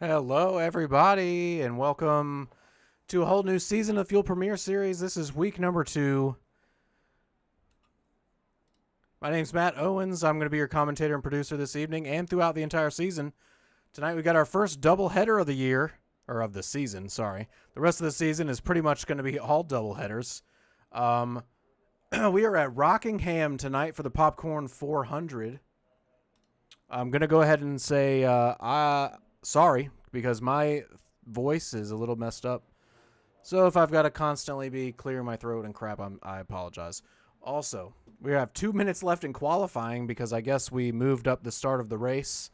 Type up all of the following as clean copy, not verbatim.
Hello, everybody, and welcome to a whole new season of Fuel Premier Series. This is week number 2. My name's Matt Owens. I'm going to be your commentator and producer this evening and throughout the entire season. Tonight we got our first doubleheader of the year, or of the season, sorry. The rest of the season is pretty much going to be all doubleheaders. We are at Rockingham tonight for the Popcorn 400. I'm going to go ahead and say sorry, because my voice is a little messed up. So if I've got to constantly be clearing my throat and crap, I apologize. Also, we have 2 minutes left in qualifying because I guess we moved up the start of the race.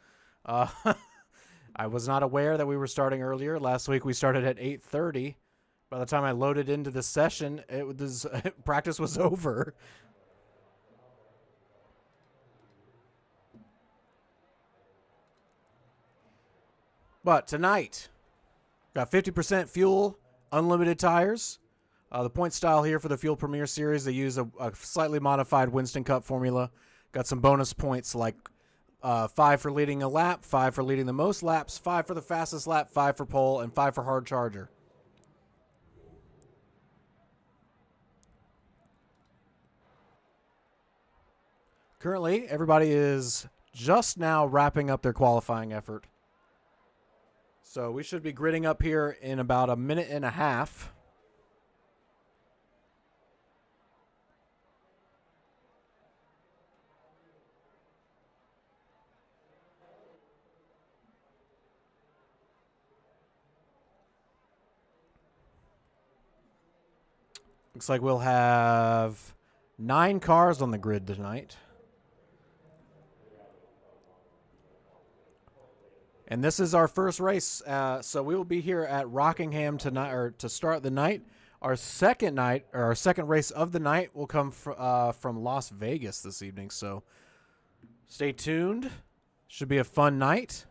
I was not aware that we were starting earlier. Last week we started at 8:30. By the time I loaded into the session, practice was over. But tonight, got 50% fuel, unlimited tires. The point style here for the Fuel Premier Series, they use a slightly modified Winston Cup formula. Got some bonus points like 5 for leading a lap, 5 for leading the most laps, 5 for the fastest lap, 5 for pole, and 5 for hard charger. Currently, everybody is just now wrapping up their qualifying effort. So we should be gridding up here in about a minute and a half. Looks like we'll have 9 cars on the grid tonight. And this is our first race, so we will be here at Rockingham tonight, or to start the night. Our second race of the night will come from Las Vegas this evening. So stay tuned. Should be a fun night.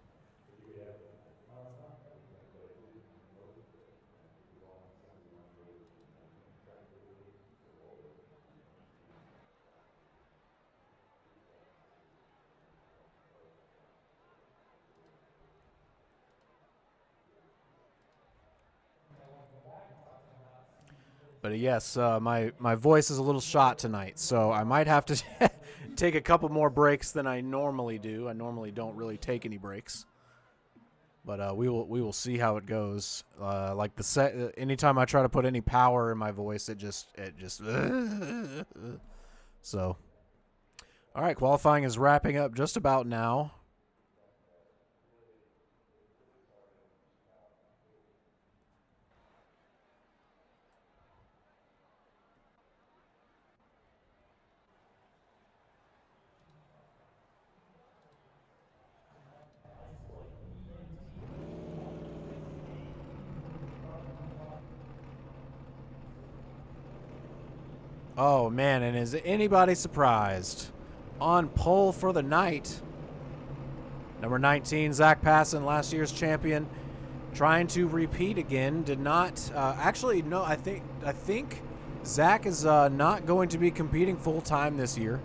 But yes, my voice is a little shot tonight, so I might have to take a couple more breaks than I normally do. I normally don't really take any breaks, but we will see how it goes. Like anytime I try to put any power in my voice, it just so. All right, qualifying is wrapping up just about now. Oh, man, and is anybody surprised? On pole for the night, number 19, Zach Passon, last year's champion, trying to repeat again. Did not actually, no, I think Zach is not going to be competing full-time this year.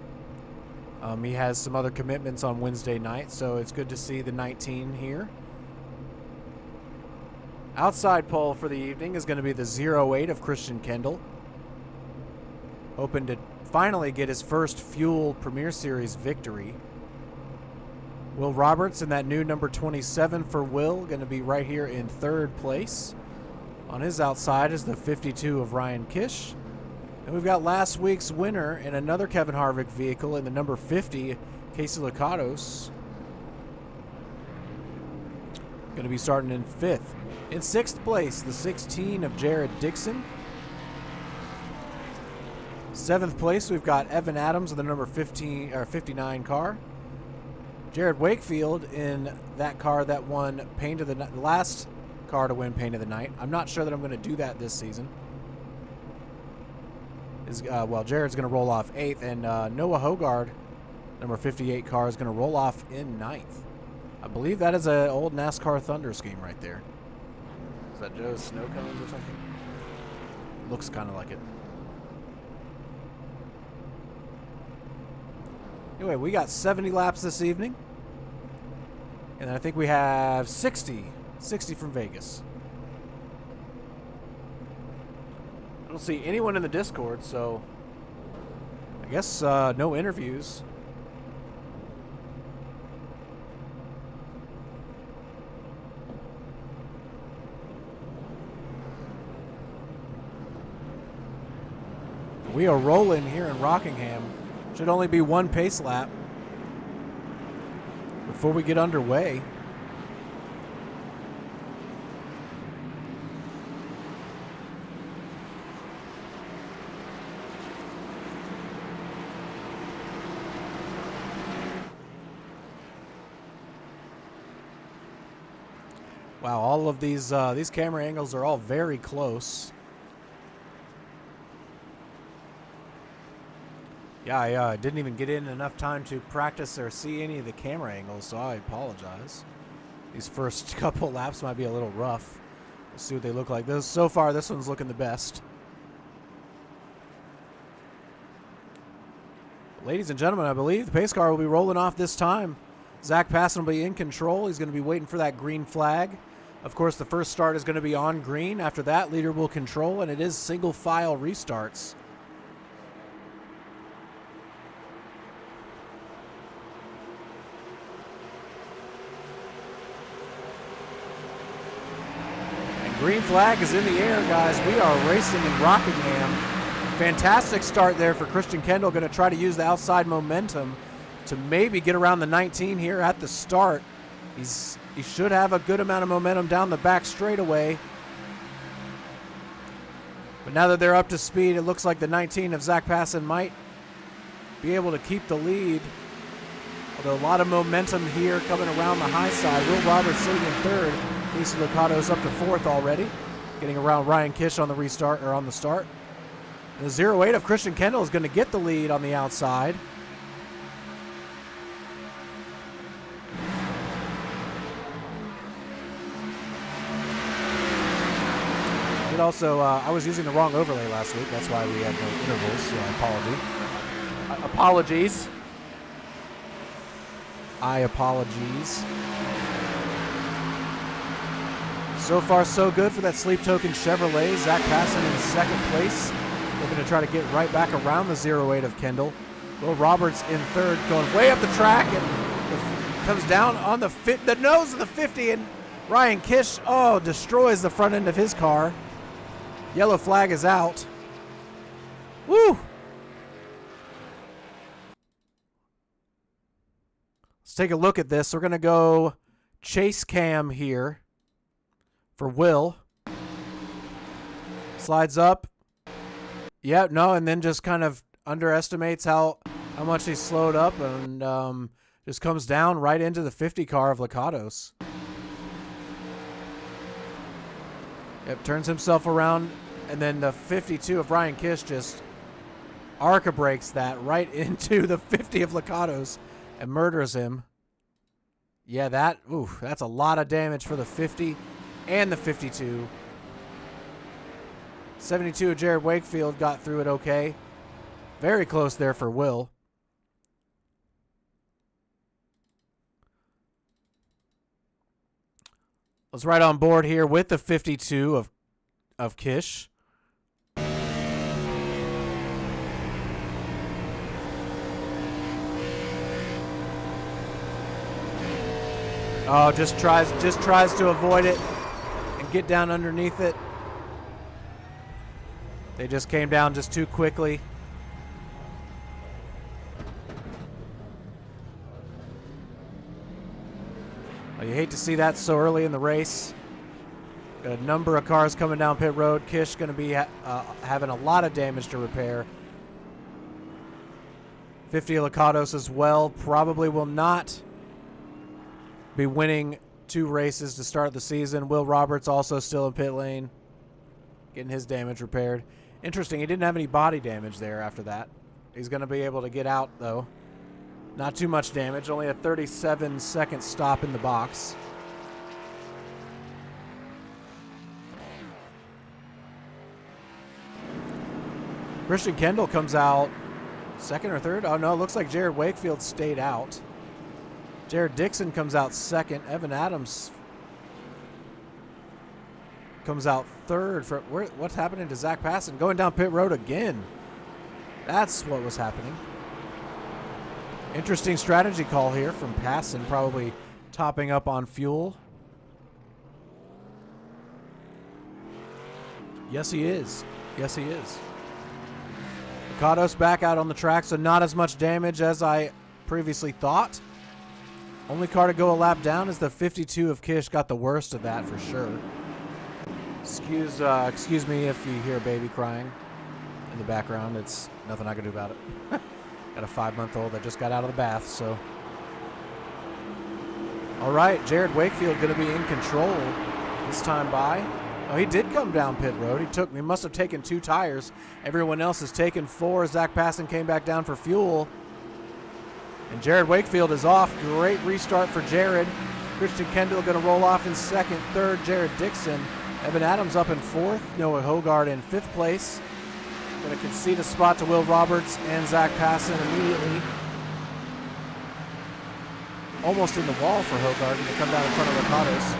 He has some other commitments on Wednesday night, so it's good to see the 19 here. Outside pole for the evening is going to be the 08 of Christian Kendall. Hoping to finally get his first Fuel Premier Series victory. Will Roberts in that new number 27 for Will, going to be right here in third place. On his outside is the 52 of Ryan Kish. And we've got last week's winner in another Kevin Harvick vehicle in the number 50, Casey Lakatos. Going to be starting in 5th. In 6th place, the 16 of Jared Dixon. 7th place, we've got Evan Adams in the number 59 car. Jared Wakefield in that car that won Paint of the Night, the last car to win Paint of the Night. I'm not sure that I'm going to do that this season. Jared's going to roll off 8th, and Noah Hogard, number 58 car, is going to roll off in 9th. I believe that is an old NASCAR Thunder scheme right there. Is that Joe's snow cones or something? Looks kind of like it. Anyway, we got 70 laps this evening. And I think we have 60 60 from Vegas. I don't see anyone in the Discord, so I guess no interviews. We are rolling here in Rockingham. Should only be one pace lap before we get underway. Wow, all of these camera angles are all very close. Yeah, I didn't even get in enough time to practice or see any of the camera angles, so I apologize. These first couple laps might be a little rough. Let's see what they look like. So far, this one's looking the best. Ladies and gentlemen, I believe the pace car will be rolling off this time. Zach Passon will be in control. He's going to be waiting for that green flag. Of course, the first start is going to be on green. After that, leader will control, and it is single file restarts. Green flag is in the air, guys. We are racing in Rockingham. Fantastic start there for Christian Kendall. Going to try to use the outside momentum to maybe get around the 19 here at the start. He should have a good amount of momentum down the back straightaway. But now that they're up to speed, it looks like the 19 of Zach Passon might be able to keep the lead. Although a lot of momentum here coming around the high side. Will Roberts sitting in third. Casey Licato's up to fourth already, getting around Ryan Kish on the restart or on the start. The 08 of Christian Kendall is going to get the lead on the outside. It also, I was using the wrong overlay last week. That's why we had no intervals. So apologies. Apologies. So far, so good for that Sleep Token Chevrolet. Zach Passon in second place. Looking to try to get right back around the 08 of Kendall. Will Roberts in third, going way up the track, and comes down on the nose of the 50, and Ryan Kish, destroys the front end of his car. Yellow flag is out. Woo! Let's take a look at this. We're going to go chase cam here for Will. Slides up. Yeah, no, and then just kind of underestimates how much he slowed up, and just comes down right into the 50 car of Licato's. Yep, turns himself around, and then the 52 of Ryan Kish just arca breaks that right into the 50 of Licato's and murders him. Yeah, that's a lot of damage for the 50 and the 52. 72 of Jared Wakefield got through it okay. Very close there for Will. Let's right on board here with the 52 of Kish. Oh, just tries to avoid it and get down underneath it. They just came down just too quickly. You hate to see that so early in the race. Got a number of cars coming down pit road. Kish going to be having a lot of damage to repair. 50 Licato's as well. Probably will not be winning 2 races to start the season. Will Roberts also still in pit lane, getting his damage repaired. Interesting, he didn't have any body damage there after that. He's going to be able to get out, though. Not too much damage, only a 37-second stop in the box. Christian Kendall comes out second or third. Oh, no, it looks like Jared Wakefield stayed out. Jared Dixon comes out second. Evan Adams comes out third. What's happening to Zach Passon? Going down pit road again. That's what was happening. Interesting strategy call here from Passon, probably topping up on fuel. Yes, he is. Yes, he is. Ricardo's back out on the track, so not as much damage as I previously thought. Only car to go a lap down is the 52 of Kish. Got the worst of that for sure. Excuse me if you hear a baby crying in the background. It's nothing I can do about it. Got a 5-month-old that just got out of the bath, so. All right, Jared Wakefield going to be in control this time by. Oh, he did come down pit road. He must have taken 2 tires. Everyone else has taken 4. Zach Passon came back down for fuel. And Jared Wakefield is off. Great restart for Jared. Christian Kendall going to roll off in second. Third, Jared Dixon. Evan Adams up in 4th. Noah Hogard in 5th place. Going to concede a spot to Will Roberts and Zach Passon immediately. Almost in the wall for Hogard to come down in front of Ricardo's.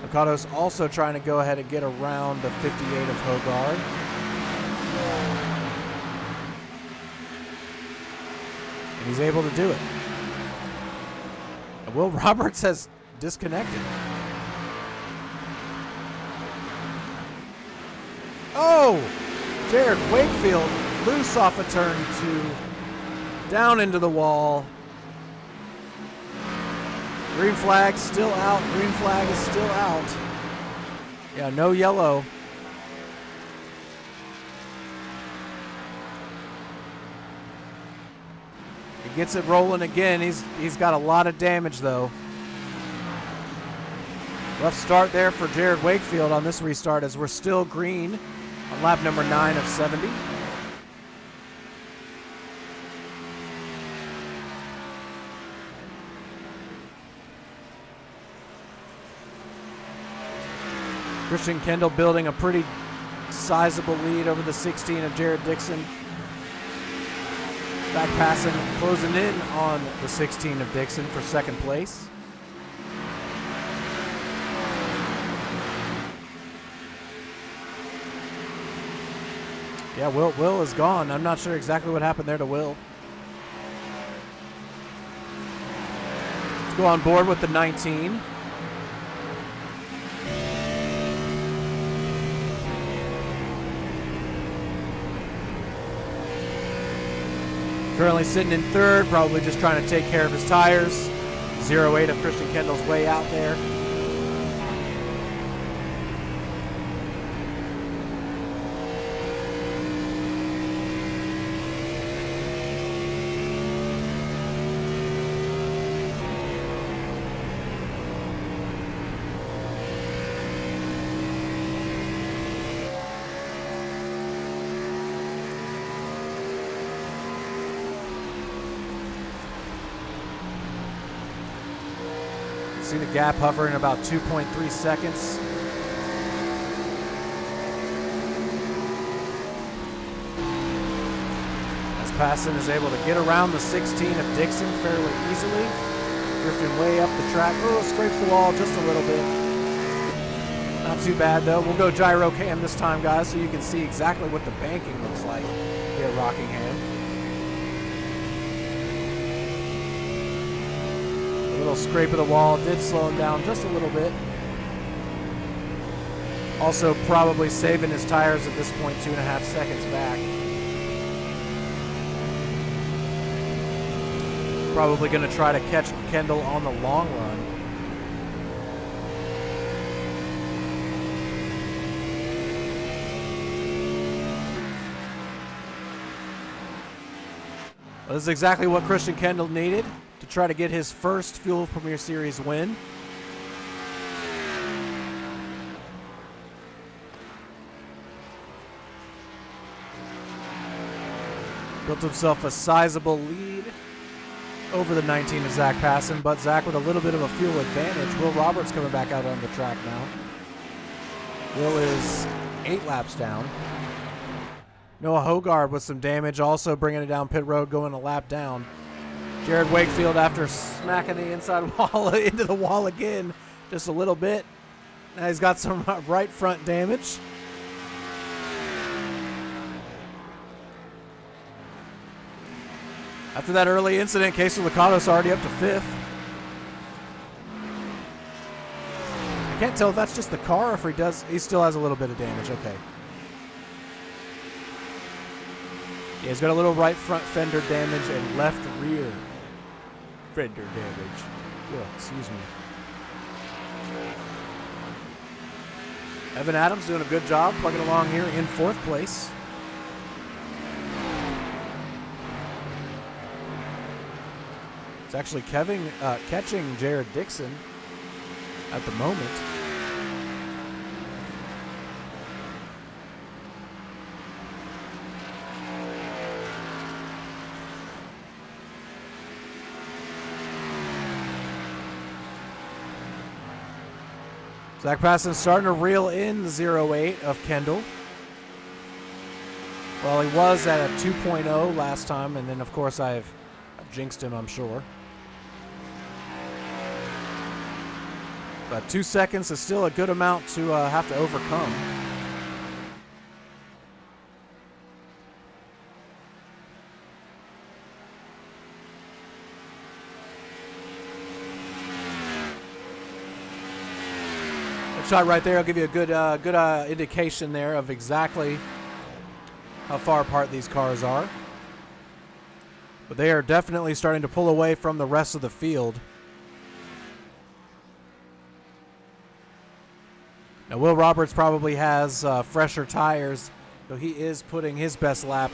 Ricardo's also trying to go ahead and get around the 58 of Hogard. And he's able to do it. And Will Roberts has disconnected. Oh! Jared Wakefield loose off a turn 2. Down into the wall. Green flag still out. Green flag is still out. Yeah, no yellow. He gets it rolling again. He's got a lot of damage though. Rough start there for Jared Wakefield on this restart as we're still green on lap number 9 of 70. Christian Kendall building a pretty sizable lead over the 16 of Jared Dixon. Zach Passon closing in on the 16 of Dixon for second place. Yeah, Will is gone. I'm not sure exactly what happened there to Will. Let's go on board with the 19. Currently sitting in third, probably just trying to take care of his tires. 08 of Christian Kendall's way out there. See the gap hovering about 2.3 seconds. As Passon is able to get around the 16 of Dixon fairly easily. Drifting way up the track. Oh, scrapes the wall just a little bit. Not too bad though. We'll go gyro cam this time, guys, so you can see exactly what the banking looks like here at Rockingham. Little scrape of the wall did slow him down just a little bit. Also probably saving his tires at this point 2.5 seconds back. Probably going to try to catch Kendall on the long run. Well, this is exactly what Christian Kendall needed to try to get his first Fuel Premier Series win. Built himself a sizable lead over the 19 of Zach Passon, but Zach with a little bit of a fuel advantage. Will Roberts coming back out on the track now. Will is 8 laps down. Noah Hogard with some damage, also bringing it down pit road, going a lap down. Jared Wakefield, after smacking the inside wall into the wall again just a little bit, Now he's got some right front damage. After that early incident, Casey Licado's already up to 5th. I can't tell if that's just the car or if he still has a little bit of damage. Okay. Yeah, he's got a little right front fender damage and left rear fender damage. Oh, excuse me. Evan Adams doing a good job plugging along here in 4th place. It's actually catching Jared Dixon at the moment. Zach Passon starting to reel in 0.8 of Kendall. Well, he was at a 2.0 last time, and then, of course, I've jinxed him, I'm sure. But 2 seconds is still a good amount to have to overcome. That shot right there will give you a good indication there of exactly how far apart these cars are. But they are definitely starting to pull away from the rest of the field. Now, Will Roberts probably has fresher tires, so he is putting his best lap,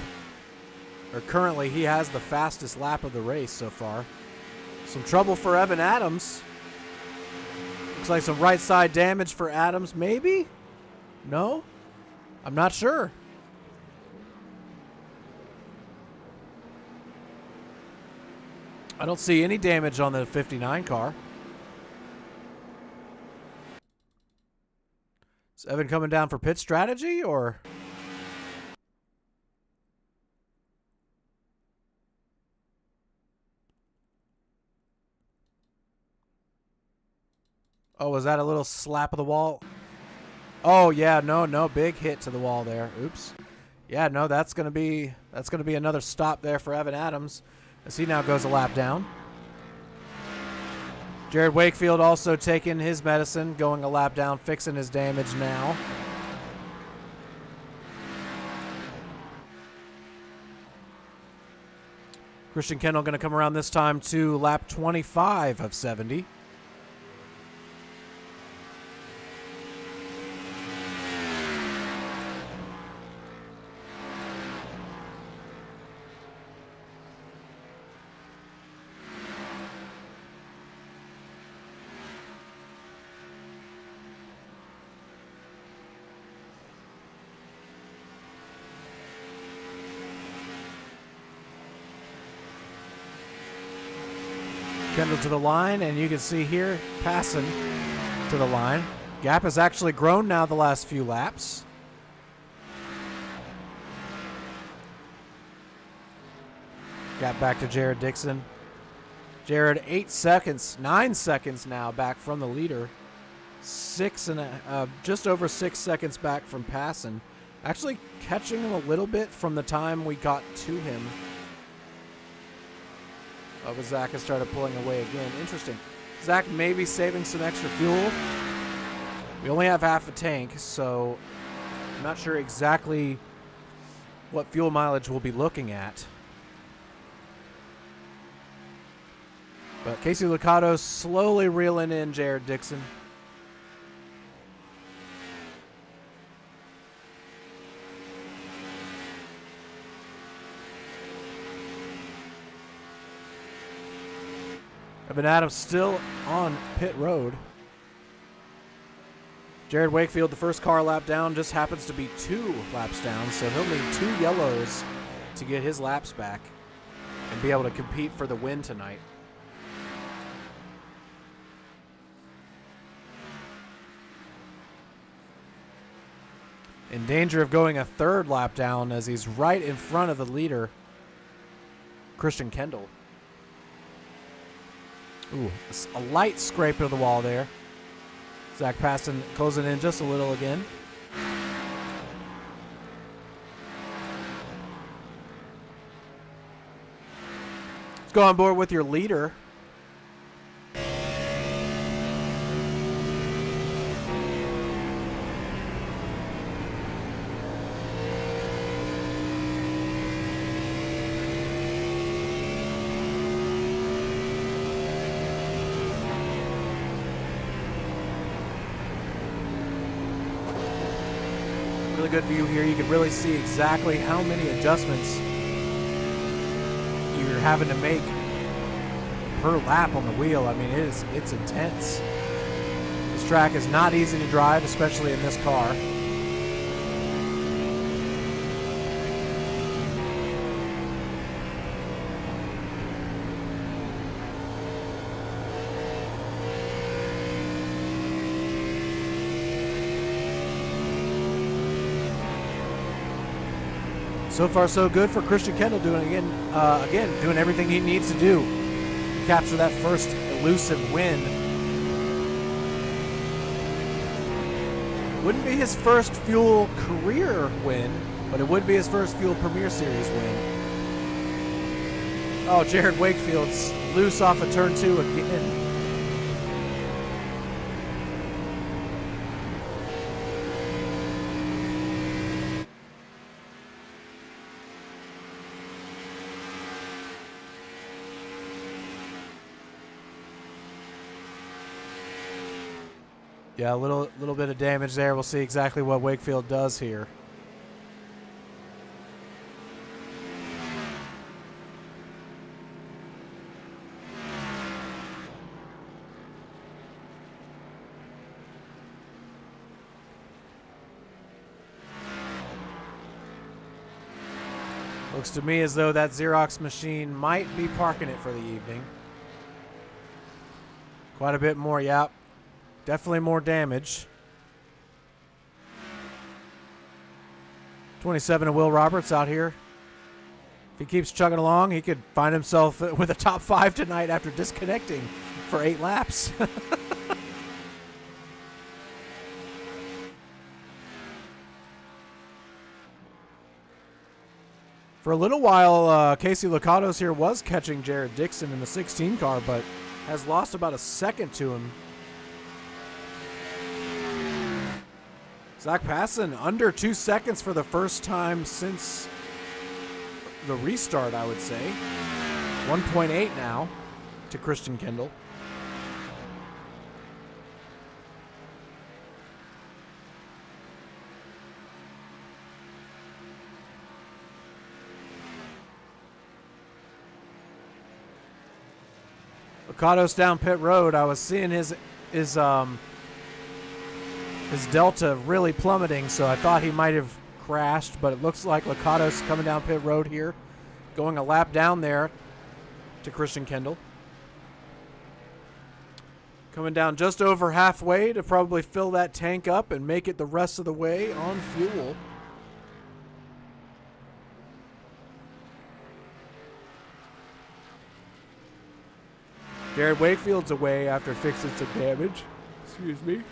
or currently he has the fastest lap of the race so far. Some trouble for Evan Adams. Looks like some right side damage for Adams, maybe? No? I'm not sure. I don't see any damage on the 59 car. Is Evan coming down for pit strategy, or? Oh, was that a little slap of the wall? Oh yeah, no, big hit to the wall there. Oops. Yeah, no, that's gonna be another stop there for Evan Adams, as he now goes a lap down. Jared Wakefield also taking his medicine, going a lap down, fixing his damage now. Christian Kendall going to come around this time to lap 25 of 70. Kendall to the line, and you can see here, passing to the line. Gap has actually grown now the last few laps. Gap back to Jared Dixon. Jared 9 seconds now back from the leader. Just over 6 seconds back from passing. Actually catching him a little bit from the time we got to him. But Zach has started pulling away again. Interesting. Zach may be saving some extra fuel. We only have half a tank, so I'm not sure exactly what fuel mileage we'll be looking at. But Casey Licado slowly reeling in Jared Dixon. Evan Adams still on pit road. Jared Wakefield, the first car lap down, just happens to be 2 laps down, so he'll need 2 yellows to get his laps back and be able to compete for the win tonight. In danger of going a 3rd lap down as he's right in front of the leader, Christian Kendall. Ooh, a light scrape of the wall there. Zach Passon closing in just a little again. Let's go on board with your leader. Really good view here. You can really see exactly how many adjustments you're having to make per lap on the wheel. I mean, it's intense. This track is not easy to drive, especially in this car. So far, so good for Christian Kendall, doing doing everything he needs to do to capture that first elusive win. Wouldn't be his first Fuel career win, but it would be his first Fuel Premier Series win. Oh, Jared Wakefield's loose off of turn 2 again. Yeah, a little bit of damage there. We'll see exactly what Wakefield does here. Looks to me as though that Xerox machine might be parking it for the evening. Quite a bit more, yep. Definitely more damage. 27 of Will Roberts out here. If he keeps chugging along, he could find himself with a top 5 tonight after disconnecting for 8 laps. For a little while, Casey Locatos here was catching Jared Dixon in the 16 car, but has lost about a second to him. Zach Passon under 2 seconds for the first time since the restart, I would say. 1.8 now to Christian Kendall. Locatos down pit road. I was seeing his delta really plummeting, so I thought he might have crashed, but it looks like Locatos coming down pit road here, going a lap down there to Christian Kendall. Coming down just over halfway to probably fill that tank up and make it the rest of the way on fuel. Jared Wakefield's away after fixing some damage. Excuse me.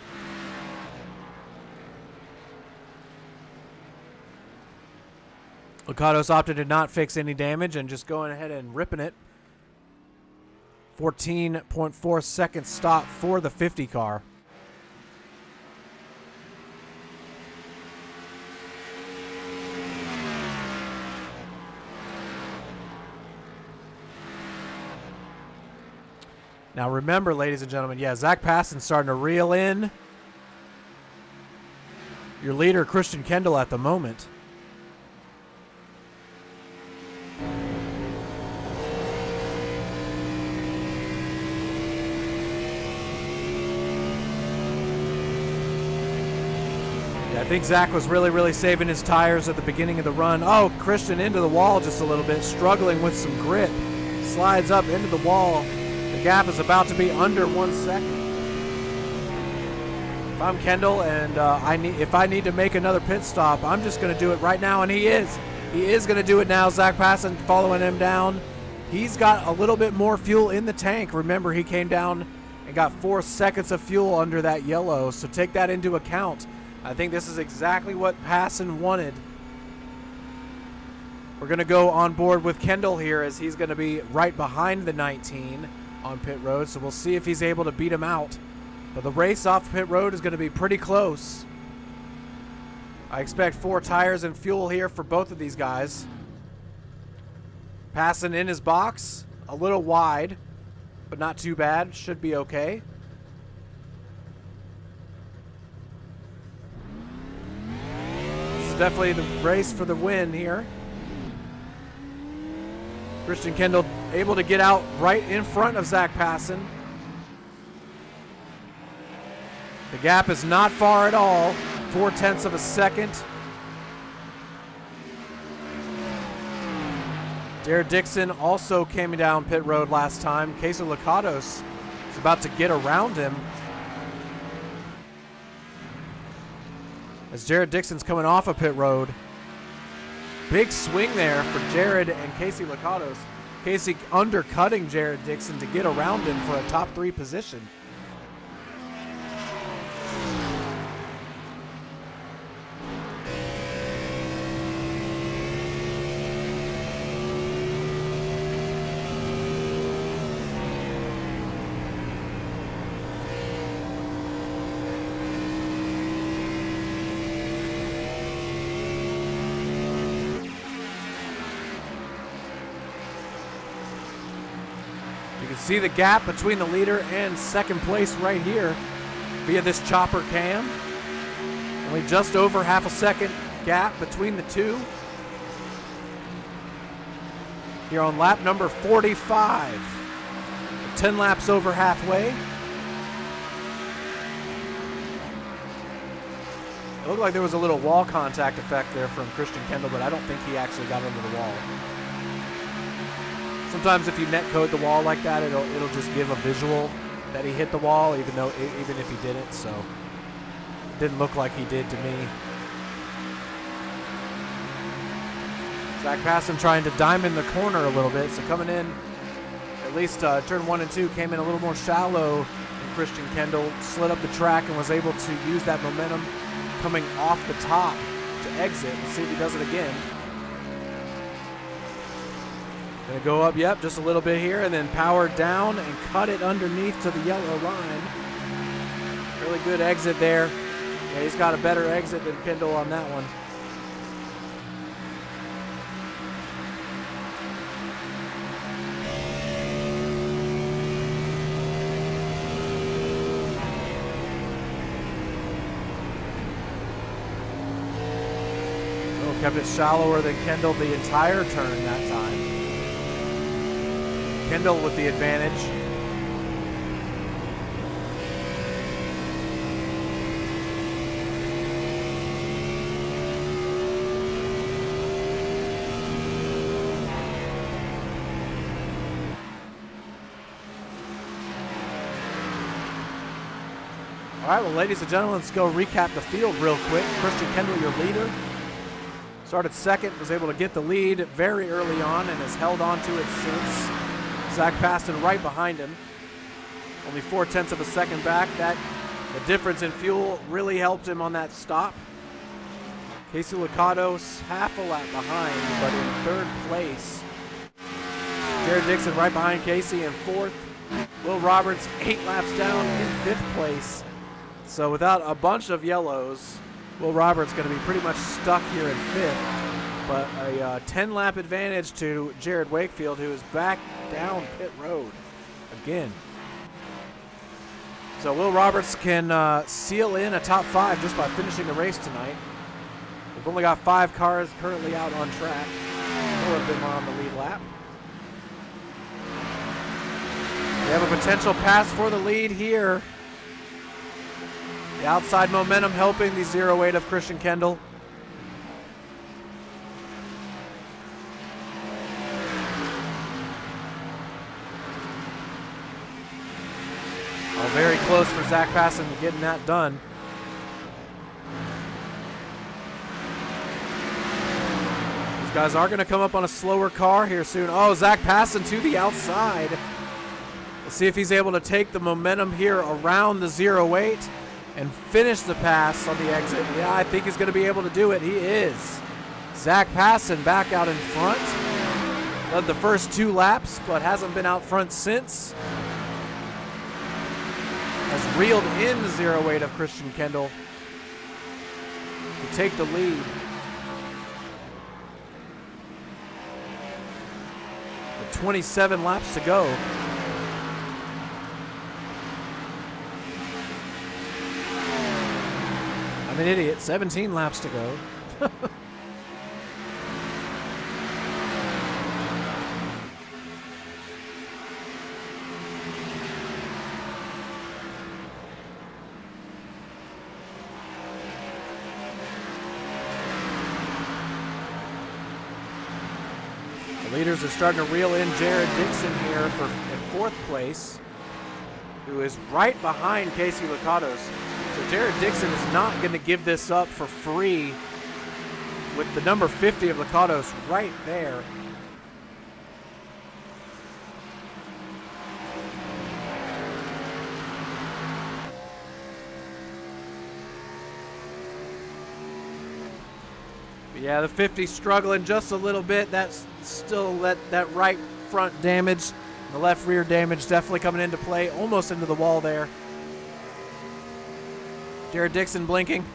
Locatos opted to not fix any damage and just going ahead and ripping it. 14.4 second stop for the 50 car. Now remember, ladies and gentlemen, yeah, Zach Passon's starting to reel in your leader, Christian Kendall, at the moment. I think Zach was really saving his tires at the beginning of the run. Oh, Christian into the wall just a little bit, struggling with some grip. Slides up into the wall. The gap is about to be under 1 second. If I'm Kendall and if I need to make another pit stop, I'm just going to do it right now, and he is. He is going to do it now. Zach Passon following him down. He's got a little bit more fuel in the tank. Remember, he came down and got 4 seconds of fuel under that yellow, so take that into account. I think this is exactly what Passon wanted. We're going to go on board with Kendall here as he's going to be right behind the 19 on pit road, so we'll see if he's able to beat him out. But the race off pit road is going to be pretty close. I expect 4 tires and fuel here for both of these guys. Passon in his box, a little wide, but not too bad. Should be okay. This is definitely the race for the win here. Christian Kendall able to get out right in front of Zach Passon. The gap is not far at all, 0.4 of a second. Jared Dixon also came down pit road last time. Casey Lakatos is about to get around him. As Jared Dixon's coming off of pit road. Big swing there for Jared and Casey Lakatos. Casey undercutting Jared Dixon to get around him for a top 3 position. See the gap between the leader and second place right here via this chopper cam. Only just over half a second gap between the two. Here on lap number 45. 10 laps over halfway. It looked like there was a little wall contact effect there from Christian Kendall, but I don't think he actually got under the wall. Sometimes if you net code the wall like that, it'll just give a visual that he hit the wall, even if he didn't. So it didn't look like he did to me. Zach Passon trying to diamond the corner a little bit. So coming in, at least turn 1 and 2 came in a little more shallow than Christian Kendall. Slid up the track and was able to use that momentum coming off the top to exit. Let's see if he does it again. Gonna go up, yep, just a little bit here, and then power down and cut it underneath to the yellow line. Really good exit there. Yeah, he's got a better exit than Kendall on that one. Oh, kept it shallower than Kendall the entire turn that time. Kendall with the advantage. All right, well, ladies and gentlemen, let's go recap the field real quick. Christian Kendall, your leader. Started second, was able to get the lead very early on and has held on to it since. Zach Passon right behind him. Only 0.4 of a second back. The difference in fuel really helped him on that stop. Casey Lakatos half a lap behind, but in third place. Jared Dixon right behind Casey in fourth. Will Roberts 8 laps down in fifth place. So without a bunch of yellows, Will Roberts going to be pretty much stuck here in fifth. But a 10-lap advantage to Jared Wakefield, who is back down pit road again. So Will Roberts can seal in a top 5 just by finishing the race tonight. We've only got 5 cars currently out on track. 4 of them are on the lead lap. We have a potential pass for the lead here. The outside momentum helping the 0-8 of Christian Kendall. Very close for Zach Passon getting that done. These guys are going to come up on a slower car here soon. Oh, Zach Passon to the outside. Let's see if he's able to take the momentum here around the 08 and finish the pass on the exit. Yeah, I think he's going to be able to do it. He is. Zach Passon back out in front. Led the first 2 laps, but hasn't been out front since. Has reeled in the 08 of Christian Kendall to take the lead. With 27 laps to go. I'm an idiot. 17 laps to go. The leaders are starting to reel in Jared Dixon here in 4th place, who is right behind Casey Licatos. So Jared Dixon is not going to give this up for free with the number 50 of Licatos right there. But yeah, the 50 struggling just a little bit. That's still that right front damage. The left rear damage definitely coming into play, almost into the wall there. Jared Dixon blinking.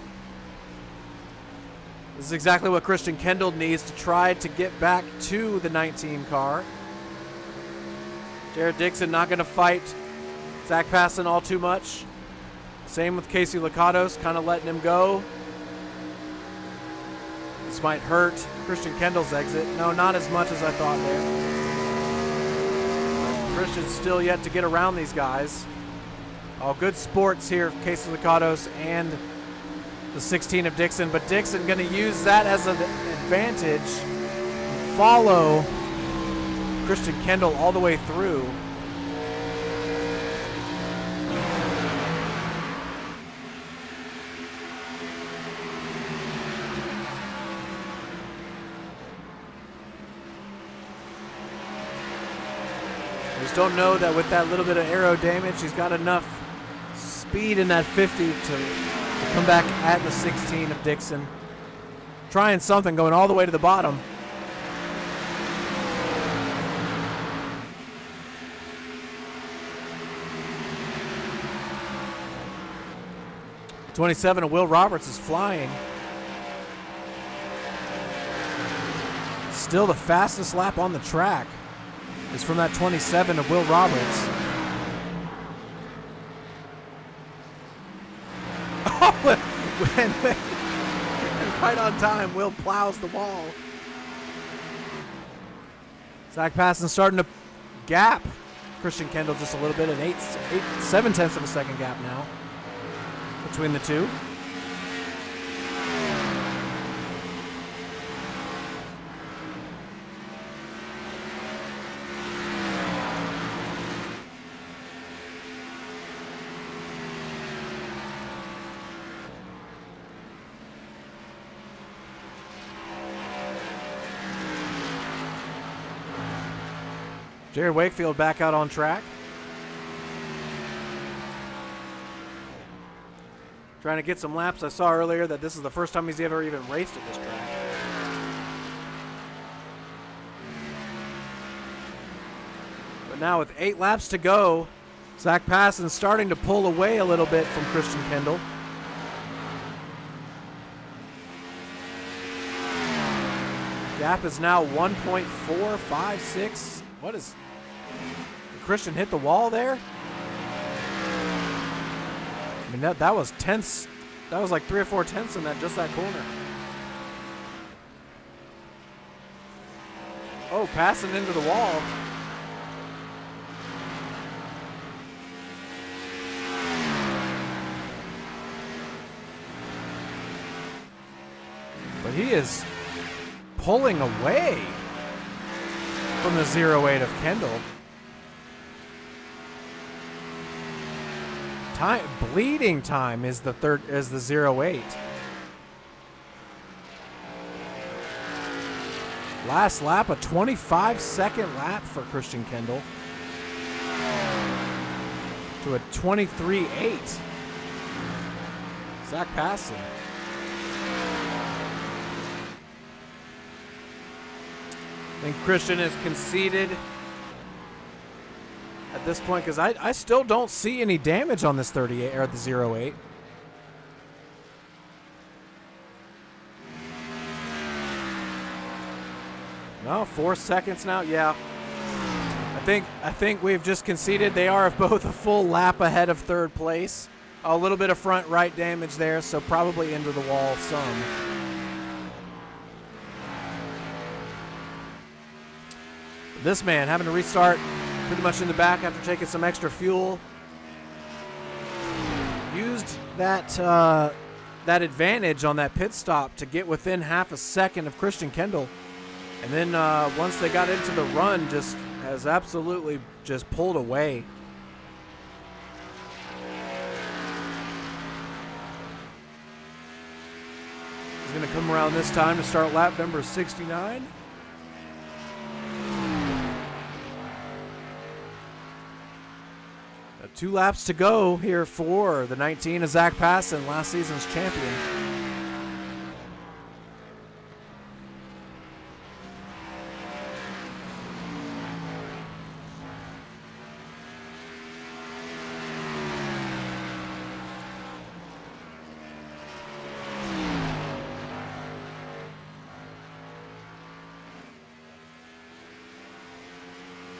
This is exactly what Christian Kendall needs to try to get back to the 19 car. Jared Dixon not going to fight Zach Passon all too much. Same with Casey Licatos, kind of letting him go. This might hurt Christian Kendall's exit. No, not as much as I thought there. But Christian's still yet to get around these guys. All good sports here, Casey Licatos and the 16 of Dixon, but Dixon going to use that as an advantage. Follow Christian Kendall all the way through. I just don't know that with that little bit of aero damage, he's got enough speed in that 50 to come back at the 16 of Dixon. Trying something, going all the way to the bottom. '27 of Will Roberts is flying. Still the fastest lap on the track is from that 27 of Will Roberts. And right on time, Will plows the wall. Zach Passon starting to gap Christian Kendall just a little bit, an 7/10 of a second gap now between the two. Jared Wakefield back out on track. Trying to get some laps. I saw earlier that this is the first time he's ever even raced at this track. But now with 8 laps to go, Zach Passon starting to pull away a little bit from Christian Kendall. Gap is now 1.456. What is... Did Christian hit the wall there? I mean, that was tenths. That was like 3 or 4 tenths in just that corner. Oh, passing into the wall. But he is pulling away from the 08 of Kendall. Bleeding time is the 08. Last lap, a 25-second lap for Christian Kendall. to a 23-8. Zach Passon. I think Christian has conceded at this point because I still don't see any damage on this 38 or the 08. No, 4 seconds now. Yeah. I think we've just conceded. They are both a full lap ahead of third place. A little bit of front right damage there, so probably into the wall some. This man having to restart pretty much in the back after taking some extra fuel. Used that that advantage on that pit stop to get within half a second of Christian Kendall. And then once they got into the run, just has absolutely just pulled away. He's going to come around this time to start lap number 69. Got 2 laps to go here for the 19 of Zach Passon, last season's champion.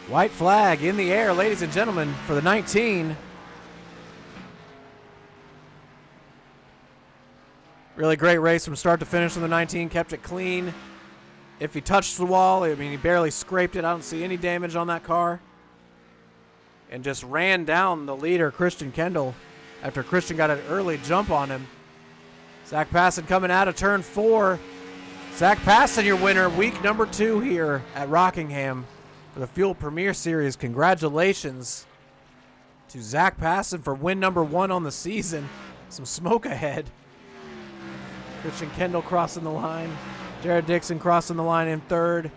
White flag in the air, ladies and gentlemen, for the 19. Really great race from start to finish on the 19. Kept it clean. If he touched the wall, I mean, he barely scraped it. I don't see any damage on that car. And just ran down the leader, Christian Kendall, after Christian got an early jump on him. Zach Passon coming out of turn 4. Zach Passon, your winner, week number 2 here at Rockingham. For the Fuel Premier Series. Congratulations to Zach Passon for win number 1 on the season. Some smoke ahead. Christian Kendall crossing the line. Jared Dixon crossing the line in 3rd.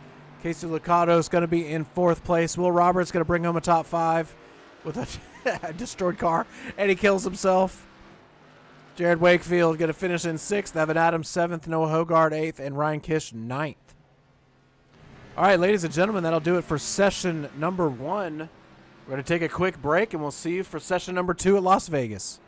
Casey Licata is going to be in 4th place. Will Roberts going to bring home a top 5 with a destroyed car. And he kills himself. Jared Wakefield going to finish in 6th. Evan Adams 7th. Noah Hogard 8th. And Ryan Kish 9th. All right, ladies and gentlemen, that'll do it for session number 1. We're going to take a quick break, and we'll see you for session number 2 at Las Vegas.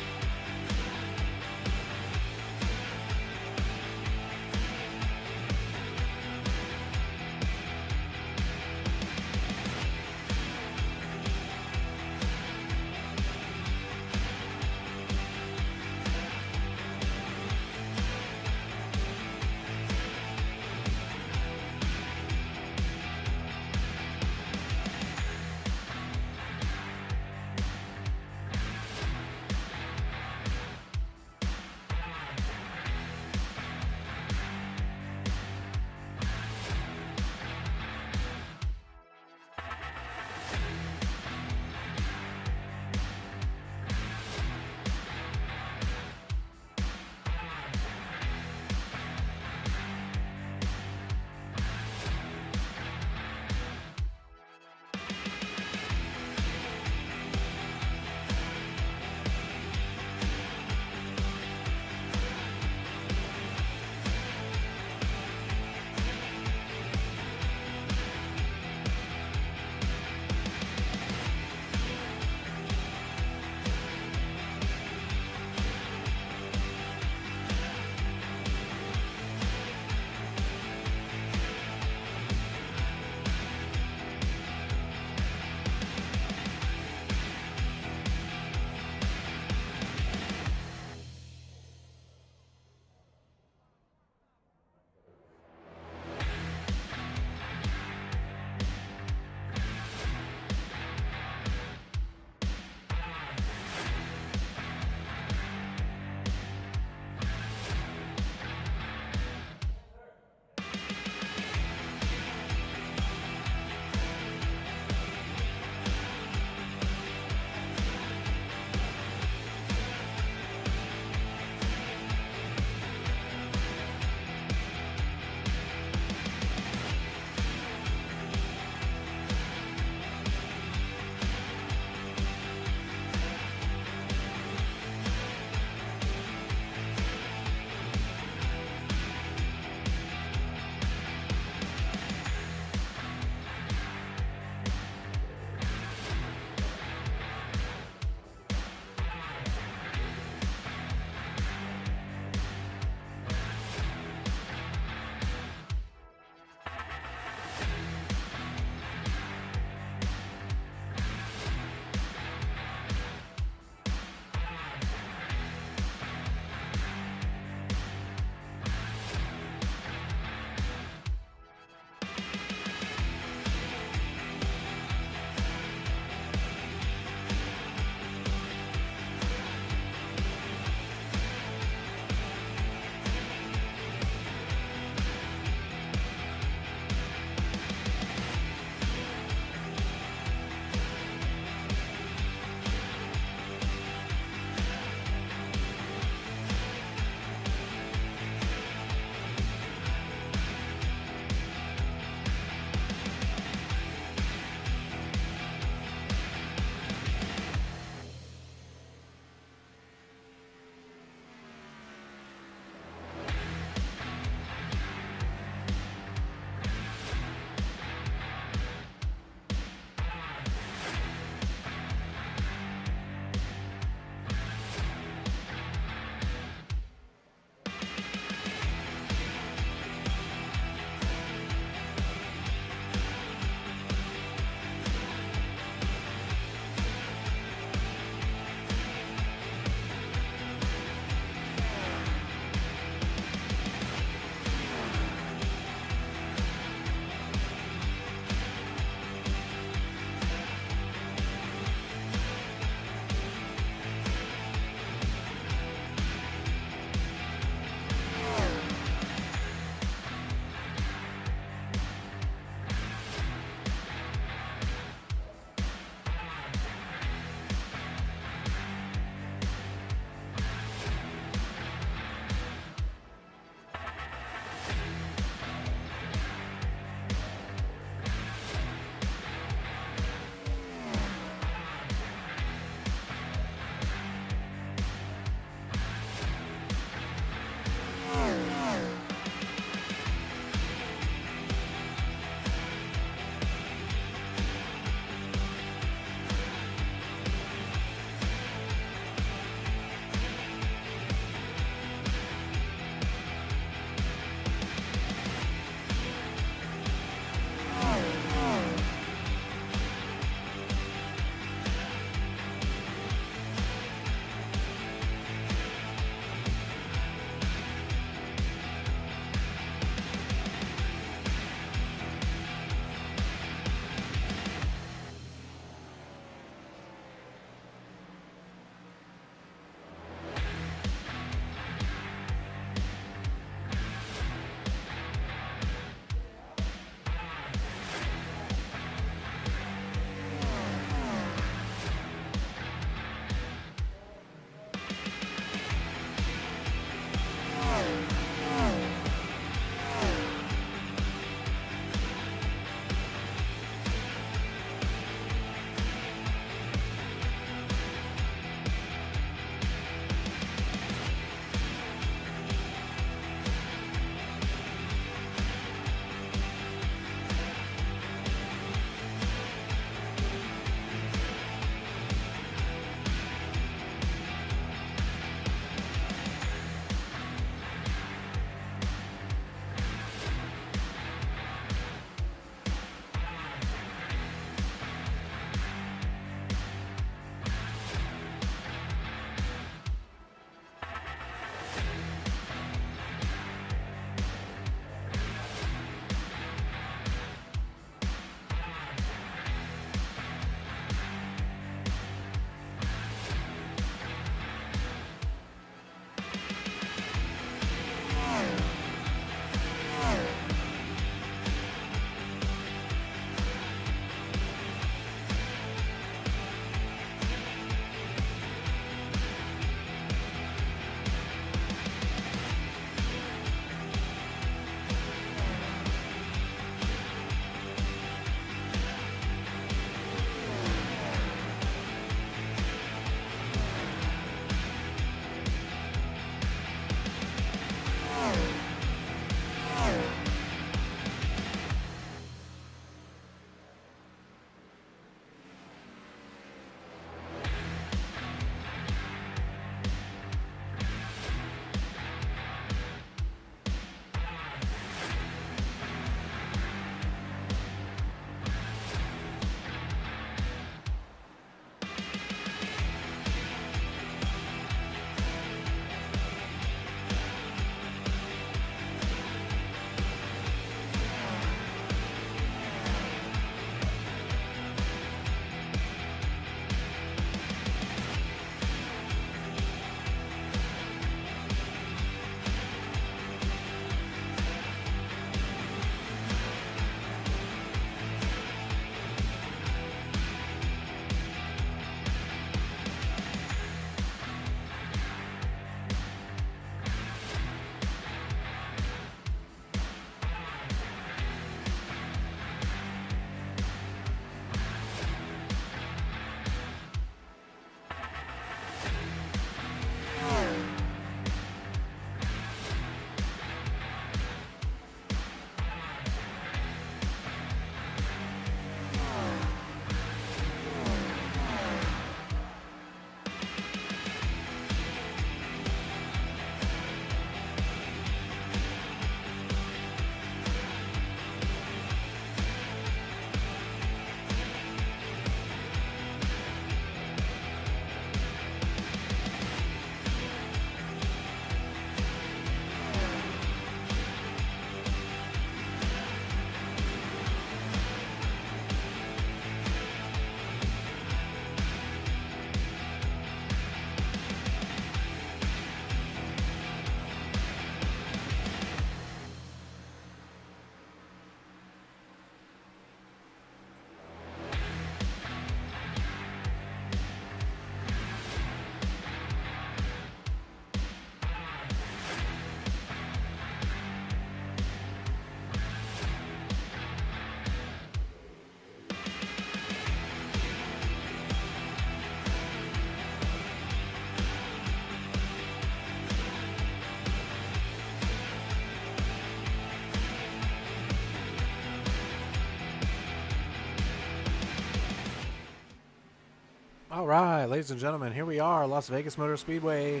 All right, ladies and gentlemen, here we are, Las Vegas Motor Speedway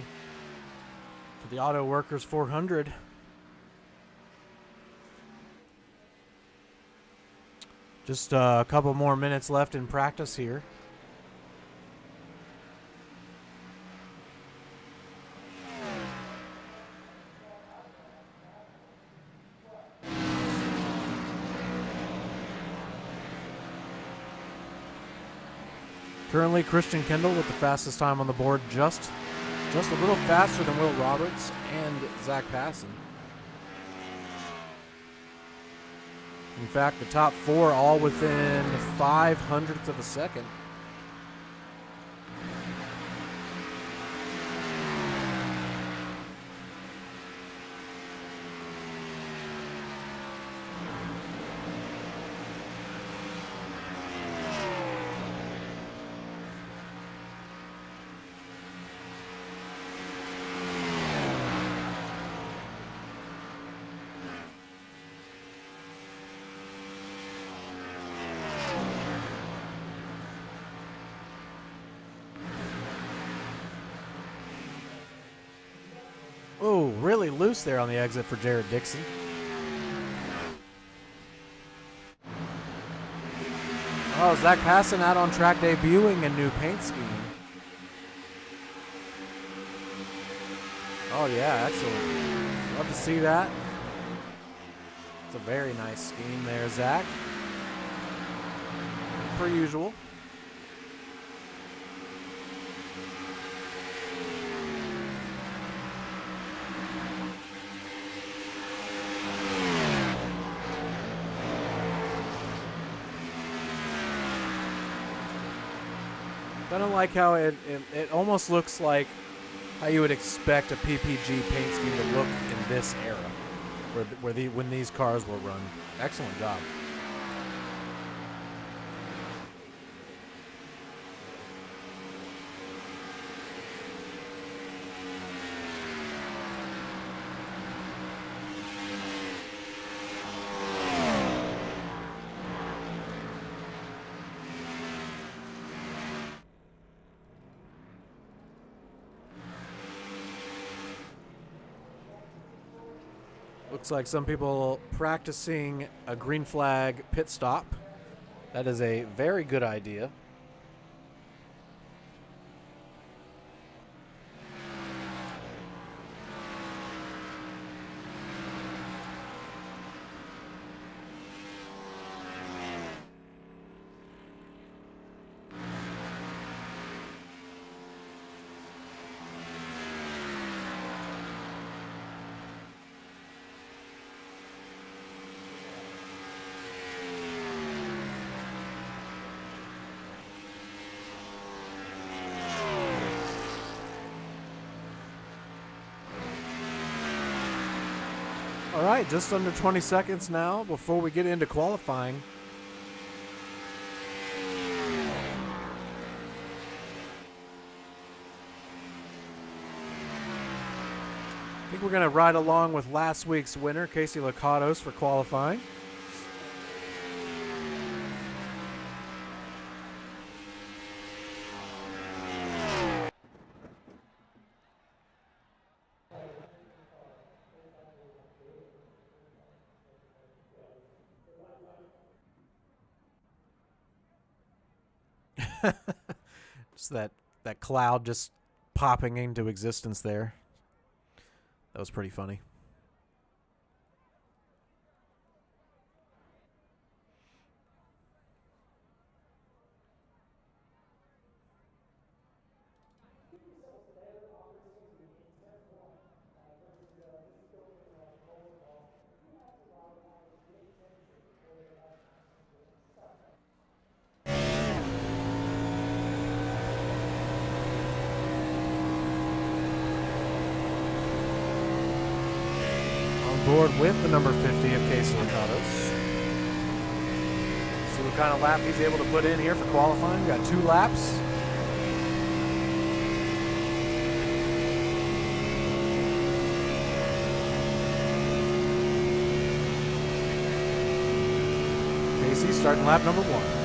for the Auto Workers 400. Just a couple more minutes left in practice here. Currently, Christian Kendall with the fastest time on the board, just a little faster than Will Roberts and Zach Passon. In fact, the top four all within 0.05 of a second. Oh, really loose there on the exit for Jared Dixon. Oh, Zach Passon out on track debuting a new paint scheme. Oh, yeah, excellent. Love to see that. It's a very nice scheme there, Zach. Per usual. I don't like how it almost looks like how you would expect a PPG paint scheme to look in this era, when these cars were run. Excellent job. Looks like some people practicing a green flag pit stop. That is a very good idea. All right, just under 20 seconds now before we get into qualifying. I think we're going to ride along with last week's winner, Casey Lakatos, for qualifying. Just that cloud just popping into existence there. That was pretty funny. Board with the number 50 of Casey Lakatos. See what kind of lap he's able to put in here for qualifying. Got 2 laps. Casey starting lap number 1.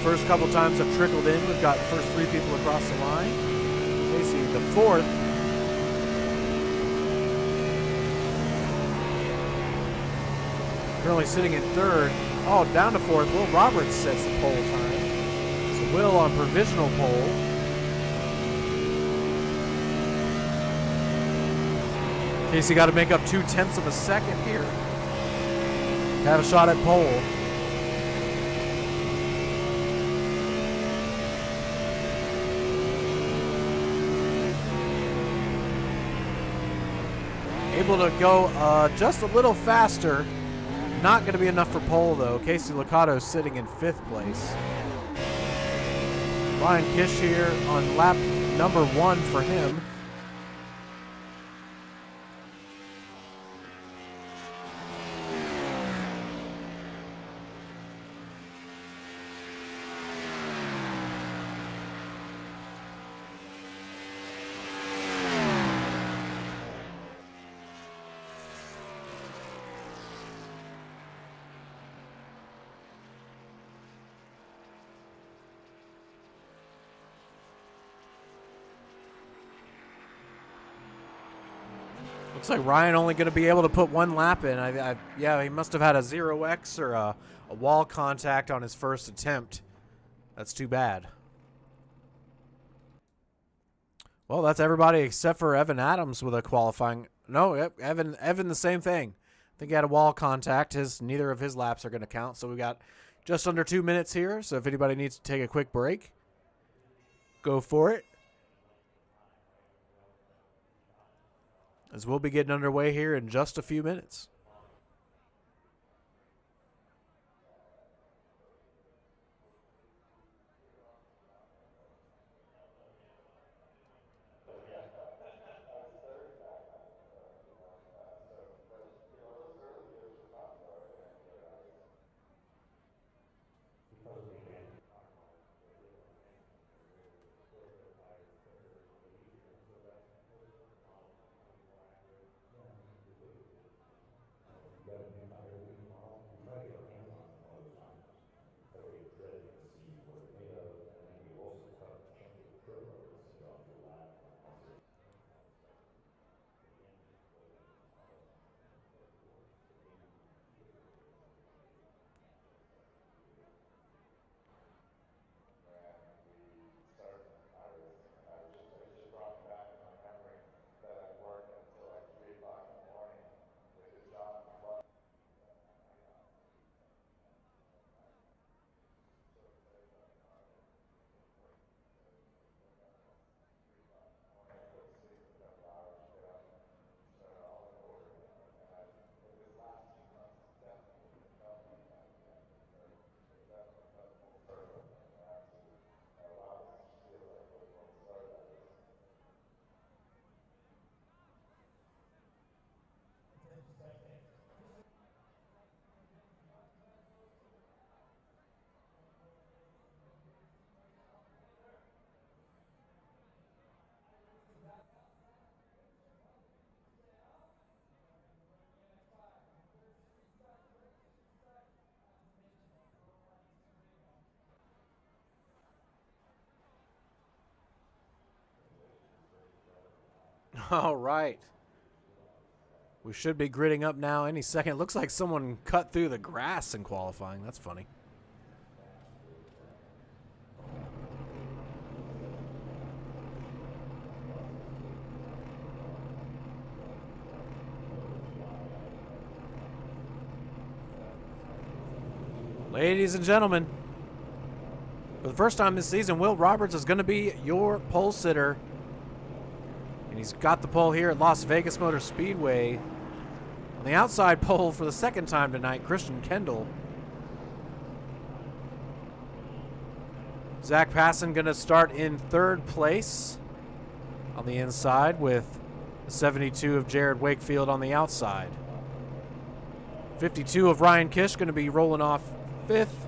first couple times have trickled in. We've got the first 3 people across the line. Casey, the 4th. Currently sitting in 3rd. Oh, down to 4th. Will Roberts sets the pole time. So Will on provisional pole. Casey got to make up 0.2 of a second here. Have a shot at pole. Able to go just a little faster. Not going to be enough for pole, though. Casey Licata sitting in 5th place. Ryan Kish here on lap number 1 for him. Looks like Ryan only going to be able to put 1 lap in. Yeah, he must have had a 0x or a wall contact on his first attempt. That's too bad. Well, that's everybody except for Evan Adams with a qualifying. No, yep, Evan the same thing. I think he had a wall contact. Neither of his laps are going to count. So we got just under 2 minutes here. So if anybody needs to take a quick break, go for it. As we'll be getting underway here in just a few minutes. All right. We should be gridding up now any second. Looks like someone cut through the grass in qualifying. That's funny. Ladies and gentlemen, for the first time this season, Will Roberts is going to be your pole sitter. And he's got the pole here at Las Vegas Motor Speedway. On the outside pole for the second time tonight, Christian Kendall. Zach Passon going to start in 3rd place on the inside with the 72 of Jared Wakefield on the outside. 52 of Ryan Kish going to be rolling off 5th,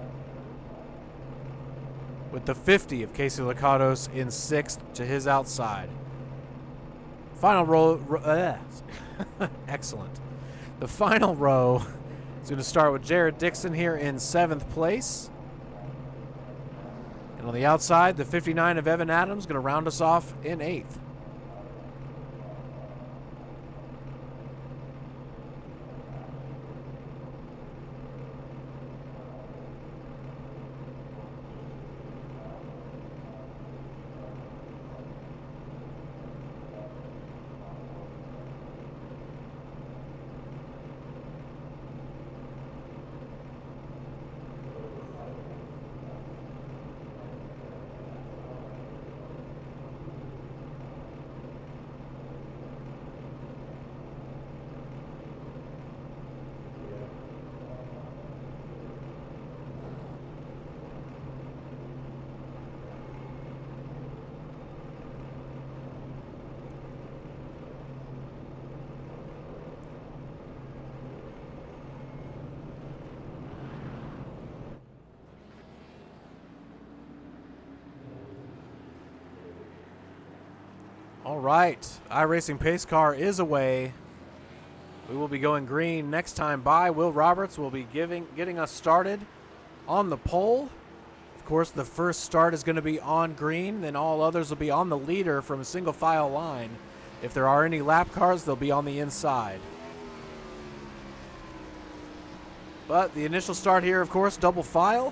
with the 50 of Casey Licatos in 6th to his outside. Final row, excellent. The final row is going to start with Jared Dixon here in 7th place. And on the outside, the 59 of Evan Adams going to round us off in 8th. All right, iRacing pace car is away. We will be going green next time by. Will Roberts will be getting us started on the pole. Of course, the first start is going to be on green. Then all others will be on the leader from a single file line. If there are any lap cars, they'll be on the inside. But the initial start here, of course, double file.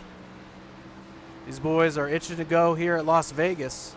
These boys are itching to go here at Las Vegas.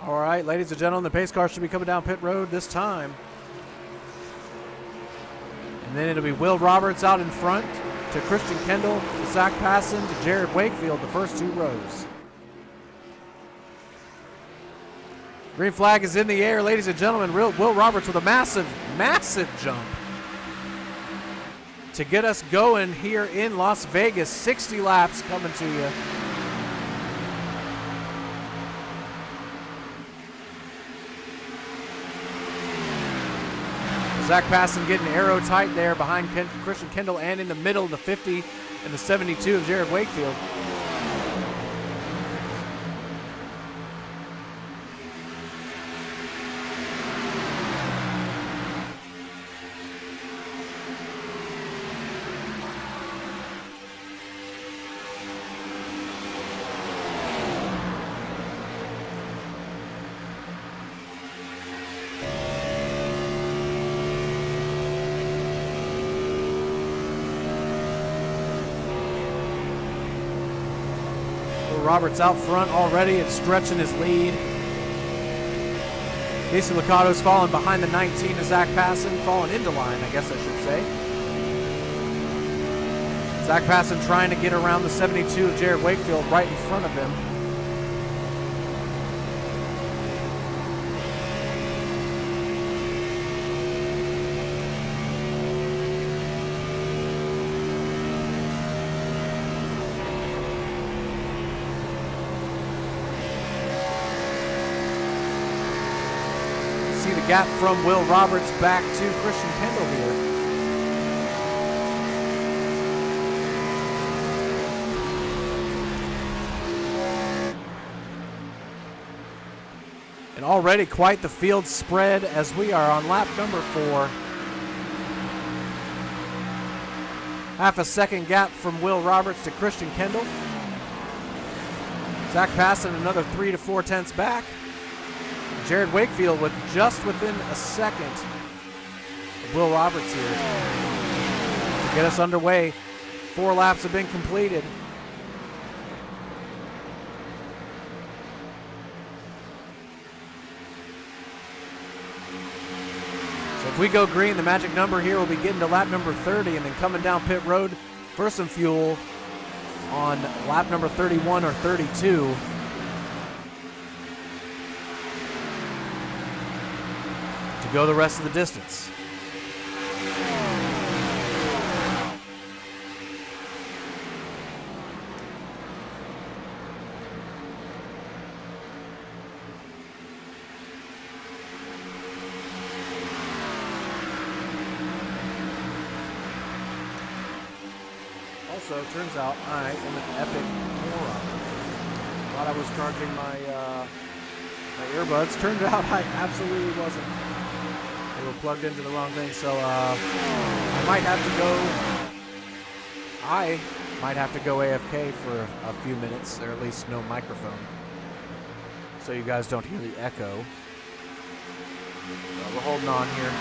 All right, ladies and gentlemen, the pace car should be coming down pit road this time. And then it'll be Will Roberts out in front to Christian Kendall, to Zach Passon, to Jared Wakefield, the first 2 rows. Green flag is in the air, ladies and gentlemen. Will Roberts with a massive, massive jump to get us going here in Las Vegas. 60 laps coming to you. Zach Passon getting arrow tight there behind Christian Kendall and in the middle, the 50 and the 72 of Jared Wakefield. Roberts out front already and stretching his lead. Casey Licato's falling behind the 19 of Zach Passon, falling into line, I guess I should say. Zach Passon trying to get around the 72 of Jared Wakefield right in front of him. The gap from Will Roberts back to Christian Kendall here. And already quite the field spread as we are on lap number 4. Half a second gap from Will Roberts to Christian Kendall. Zach Passon another 3 to 4 tenths back. Jared Wakefield with just within a second of Will Roberts here to get us underway. 4 laps have been completed. So if we go green, the magic number here will be getting to lap number 30 and then coming down pit road for some fuel on lap number 31 or 32. To go the rest of the distance. Also, turns out I am an epic moron. Thought I was charging my earbuds. Turned out I absolutely wasn't. They were plugged into the wrong thing, so I might have to go AFK for a few minutes, or at least no microphone, so you guys don't hear the echo. We're holding on here.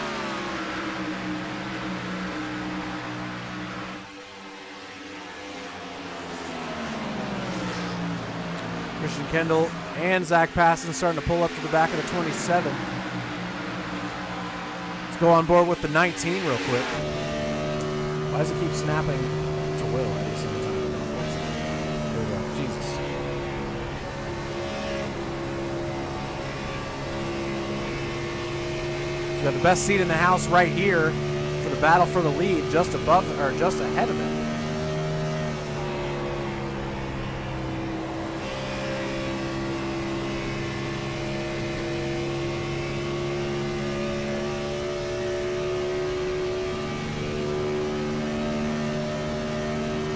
Christian Kendall and Zach Passon starting to pull up to the back of the 27. Let's go on board with the 19 real quick. Why does it keep snapping to Will every single time? There we go. Jesus. We've got the best seat in the house right here for the battle for the lead, just above or just ahead of him.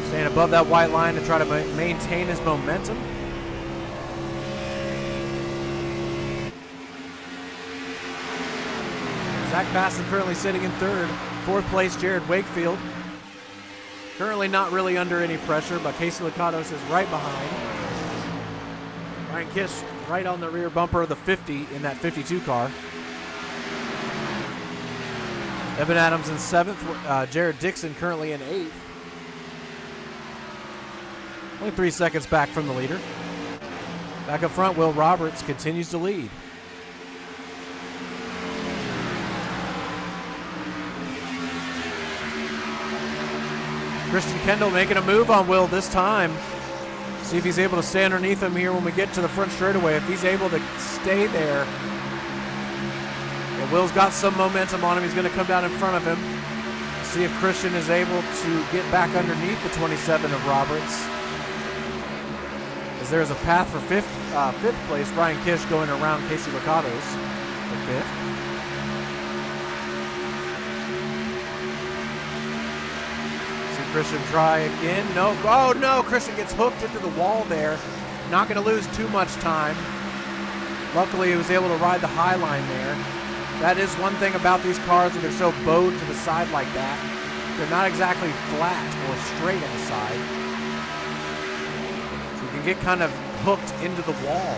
Staying above that white line to try to maintain his momentum. Zach Passon currently sitting in third. Fourth place, Jared Wakefield. Currently not really under any pressure, but Casey Licados is right behind. Ryan Kish right on the rear bumper of the 50 in that 52 car. Evan Adams in seventh. Jared Dixon currently in eighth. Only 3 seconds back from the leader. Back up front, Will Roberts continues to lead. Christian Kendall making a move on Will this time. See if he's able to stay underneath him here when we get to the front straightaway. If he's able to stay there. And Will's got some momentum on him. He's going to come down in front of him. See if Christian is able to get back underneath the 27 of Roberts. As there's a path for fifth place. Ryan Kish going around Casey Licados for fifth. Christian try again. No. Oh, no. Christian gets hooked into the wall there. Not going to lose too much time. Luckily, he was able to ride the high line there. That is one thing about these cars when they're so bowed to the side like that. They're not exactly flat or straight on the side. So you can get kind of hooked into the wall.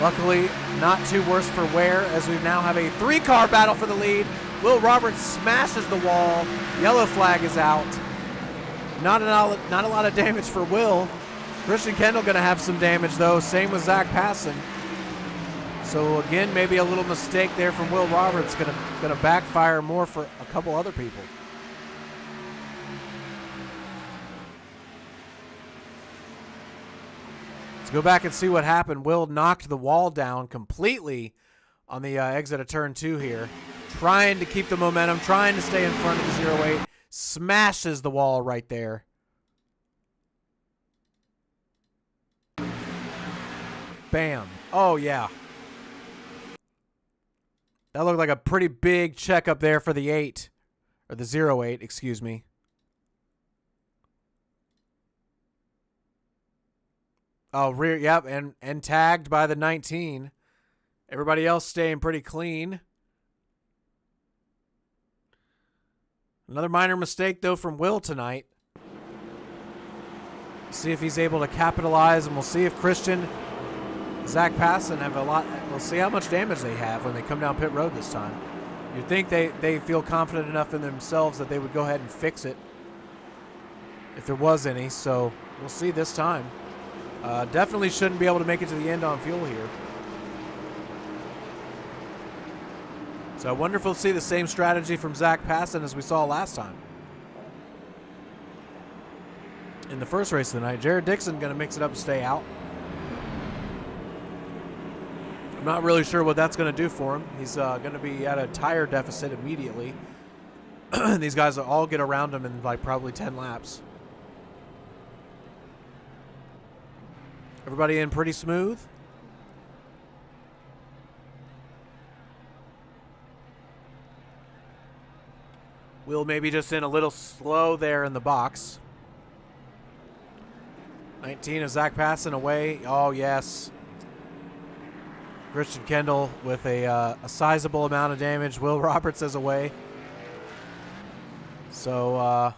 Luckily, not too worse for wear as we now have a 3-car battle for the lead. Will Roberts smashes the wall. Yellow flag is out. Not a lot of damage for Will. Christian Kendall going to have some damage, though. Same with Zach Passon. So, again, maybe a little mistake there from Will Roberts. Going to backfire more for a couple other people. Let's go back and see what happened. Will knocked the wall down completely on the exit of turn 2 here. Trying to keep the momentum, trying to stay in front of the 08. Smashes the wall right there. Bam. Oh, yeah. That looked like a pretty big check up there for the 8. Or the 08, excuse me. Oh, rear, yep, and tagged by the 19. Everybody else staying pretty clean. Another minor mistake, though, from Will tonight. See if he's able to capitalize, and we'll see if Christian, Zach Passon have a lot. We'll see how much damage they have when they come down pit road this time. You'd think they feel confident enough in themselves that they would go ahead and fix it if there was any, so we'll see this time. Definitely shouldn't be able to make it to the end on fuel here. So I wonder if we'll see the same strategy from Zach Passon as we saw last time. In the first race of the night, Jared Dixon going to mix it up and stay out. I'm not really sure what that's going to do for him. He's going to be at a tire deficit immediately. These guys will all get around him in like probably 10 laps. Everybody in pretty smooth. Will maybe just in a little slow there in the box. 19 of Zach passing away. Oh, yes. Christian Kendall with a sizable amount of damage. Will Roberts is away. So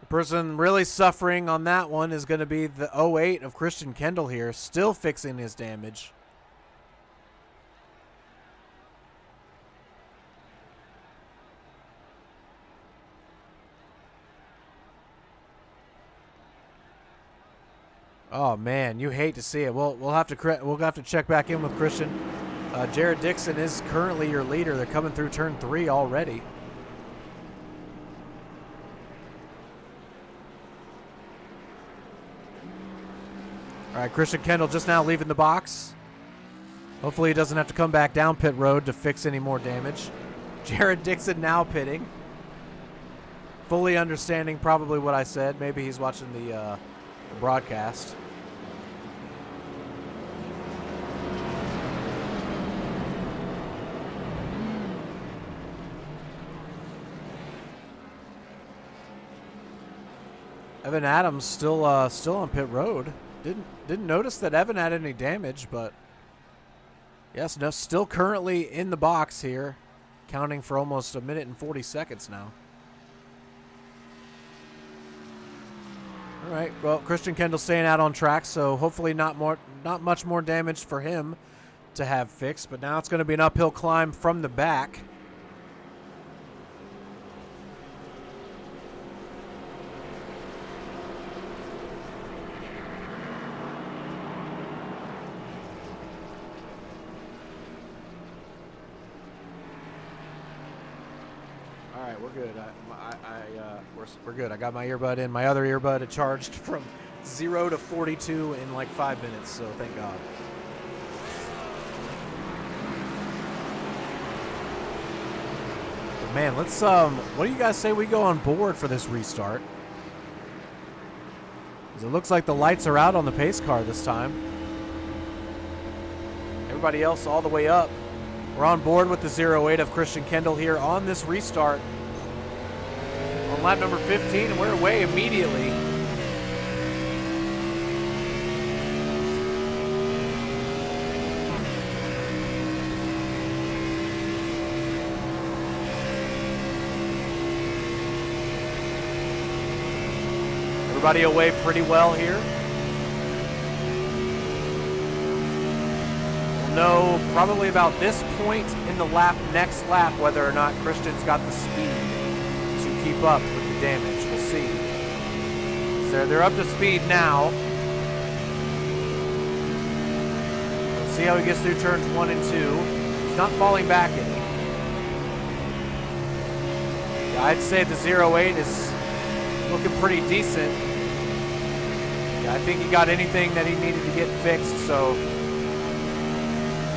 the person really suffering on that one is going to be the 08 of Christian Kendall here, still fixing his damage. Oh man, you hate to see it. We'll have to check back in with Christian. Jared Dixon is currently your leader. They're coming through turn 3 already. All right, Christian Kendall just now leaving the box. Hopefully he doesn't have to come back down pit road to fix any more damage. Jared Dixon now pitting. Fully understanding probably what I said. Maybe he's watching the broadcast. Evan Adams still on pit road. Didn't notice that Evan had any damage, but yes, no, still currently in the box here, counting for almost 1 minute and 40 seconds now. All right, well, Christian Kendall staying out on track, so hopefully not much more damage for him to have fixed, but now it's going to be an uphill climb from the back. All right, we're good. We're good. I got my earbud in. My other earbud had charged from 0 to 42 in like 5 minutes, so thank God. But man, let's what do you guys say we go on board for this restart? 'Cause it looks like the lights are out on the pace car this time. Everybody else all the way up. We're on board with the 08 of Christian Kendall here on this restart. On lap number 15, and we're away immediately. Everybody away pretty well here. We'll know probably about this point in the next lap, whether or not Christian's got the speed to keep up with the damage. We'll see. So they're up to speed now. Let's see how he gets through turns 1 and 2. He's not falling back any. Yeah, I'd say the 08 is looking pretty decent. Yeah, I think he got anything that he needed to get fixed, so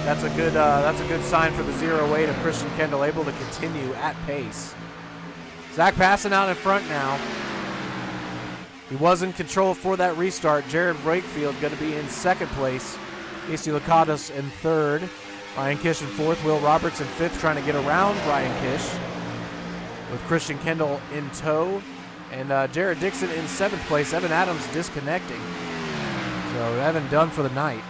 that's a good sign for the 08 of Christian Kendall, able to continue at pace. Zach passing out in front now. He was in control for that restart. Jared Brakefield going to be in second place. Casey Lakatos in third. Ryan Kish in fourth. Will Roberts in fifth, trying to get around Ryan Kish, with Christian Kendall in tow. And Jared Dixon in seventh place. Evan Adams disconnecting. So Evan done for the night.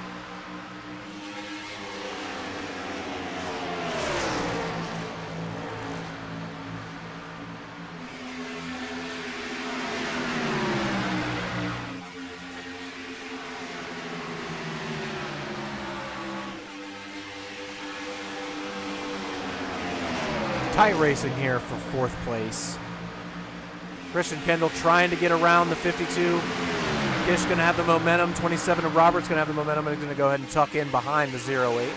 Tight racing here for fourth place. Christian Kendall trying to get around the 52. Kish going to have the momentum. 27 of Roberts going to have the momentum, and going to go ahead and tuck in behind the 08.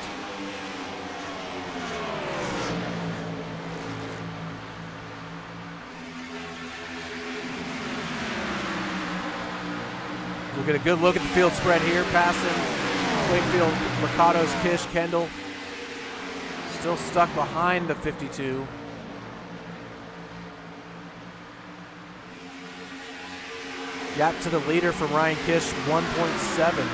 We'll get a good look at the field spread here. Passing Wakefield, Mercado's Kish, Kendall. Still stuck behind the 52. Gap to the leader from Ryan Kish, 1.7.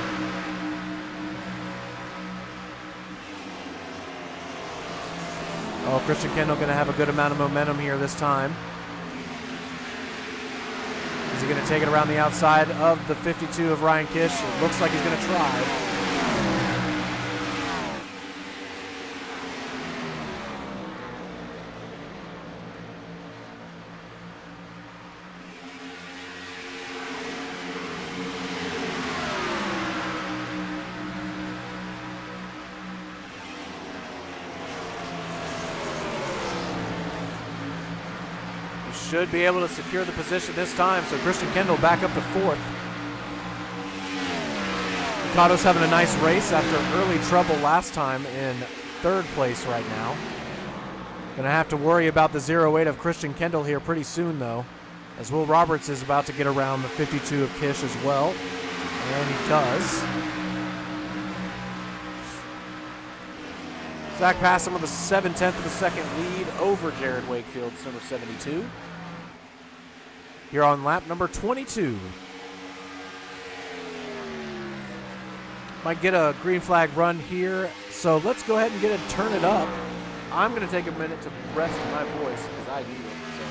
Oh, Christian Kendall going to have a good amount of momentum here this time. Is he going to take it around the outside of the 52 of Ryan Kish? It looks like he's going to try. Should be able to secure the position this time, so Christian Kendall back up to 4th. Ducato's having a nice race after early trouble last time in 3rd place right now. Gonna have to worry about the 0-8 of Christian Kendall here pretty soon though, as Will Roberts is about to get around the 52 of Kish as well, and he does. Zach passed him with a 7/10 of a second lead over Jared Wakefield's number 72. Here on lap number 22. Might get a green flag run here, so let's go ahead and get it, turn it up. I'm going to take a minute to rest my voice because I need it, so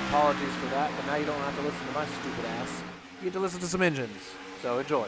apologies for that, but now you don't have to listen to my stupid ass. You get to listen to some engines, so enjoy.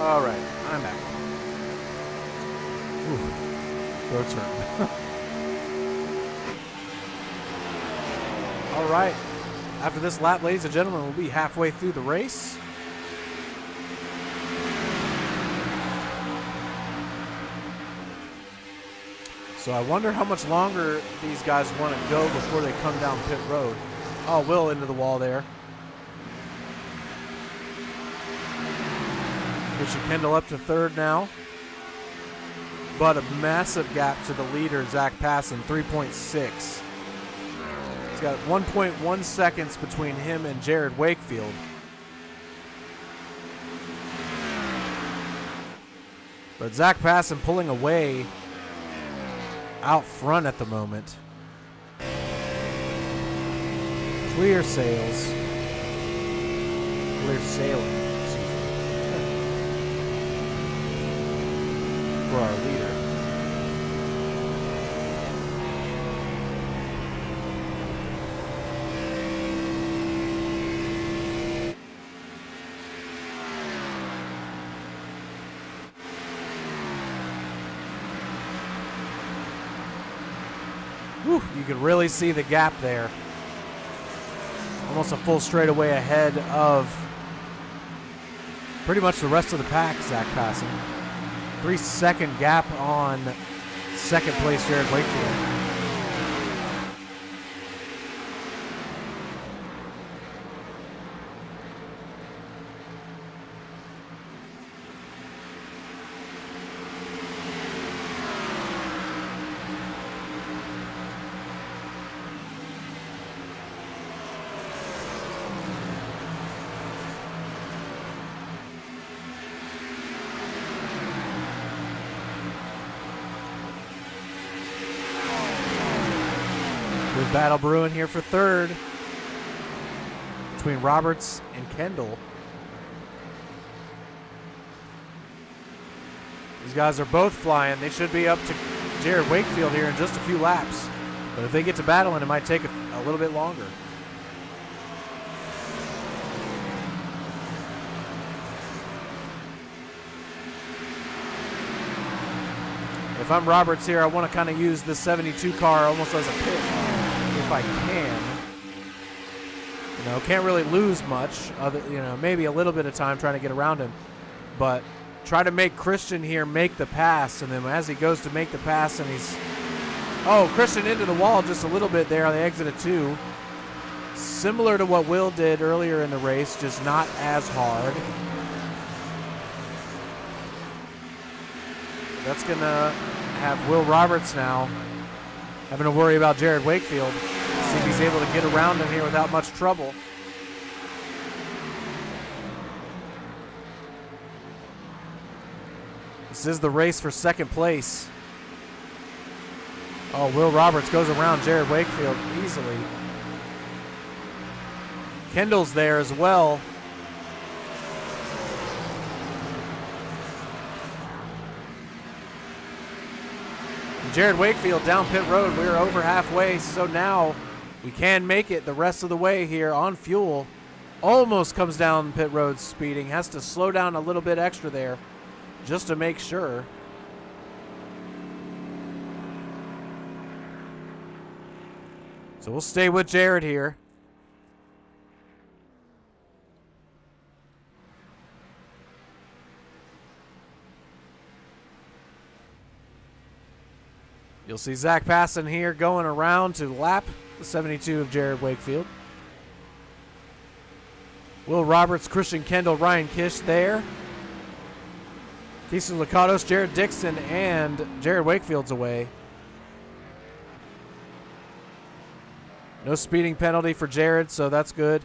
All right, I'm back. Ooh, throat's hurting. All right, after this lap, ladies and gentlemen, we'll be halfway through the race. So I wonder how much longer these guys want to go before they come down pit road. Oh, Will into the wall there. Christian Kendall up to third now. But a massive gap to the leader, Zach Passon, 3.6. He's got 1.1 seconds between him and Jared Wakefield. But Zach Passon pulling away out front at the moment. Clear sails. Clear sailing, excuse me. For our leader. Whew, you can really see the gap there. Almost a full straightaway ahead of pretty much the rest of the pack, Zach Passon. 3-second gap on second place Jared Wakefield. Good battle brewing here for third between Roberts and Kendall. These guys are both flying. They should be up to Jared Wakefield here in just a few laps. But if they get to battling, it might take a little bit longer. If I'm Roberts here, I want to kind of use the 72 car almost as a pit if I can. You know, can't really lose much, maybe a little bit of time trying to get around him. But try to make Christian here make the pass, and then as he goes to make the pass and he's... Oh, Christian into the wall just a little bit there on the exit of 2. Similar to what Will did earlier in the race, just not as hard. That's going to have Will Roberts now having to worry about Jared Wakefield. See if he's able to get around him here without much trouble. This is the race for second place. Oh, Will Roberts goes around Jared Wakefield easily. Kendall's there as well. Jared Wakefield down pit road. We're over halfway, so now we can make it the rest of the way here on fuel. Almost comes down pit road speeding. Has to slow down a little bit extra there just to make sure. So we'll stay with Jared here. You'll see Zach Passon here going around to lap the 72 of Jared Wakefield. Will Roberts, Christian Kendall, Ryan Kish there. Keeson Lakatos, Jared Dixon, and Jared Wakefield's away. No speeding penalty for Jared, so that's good.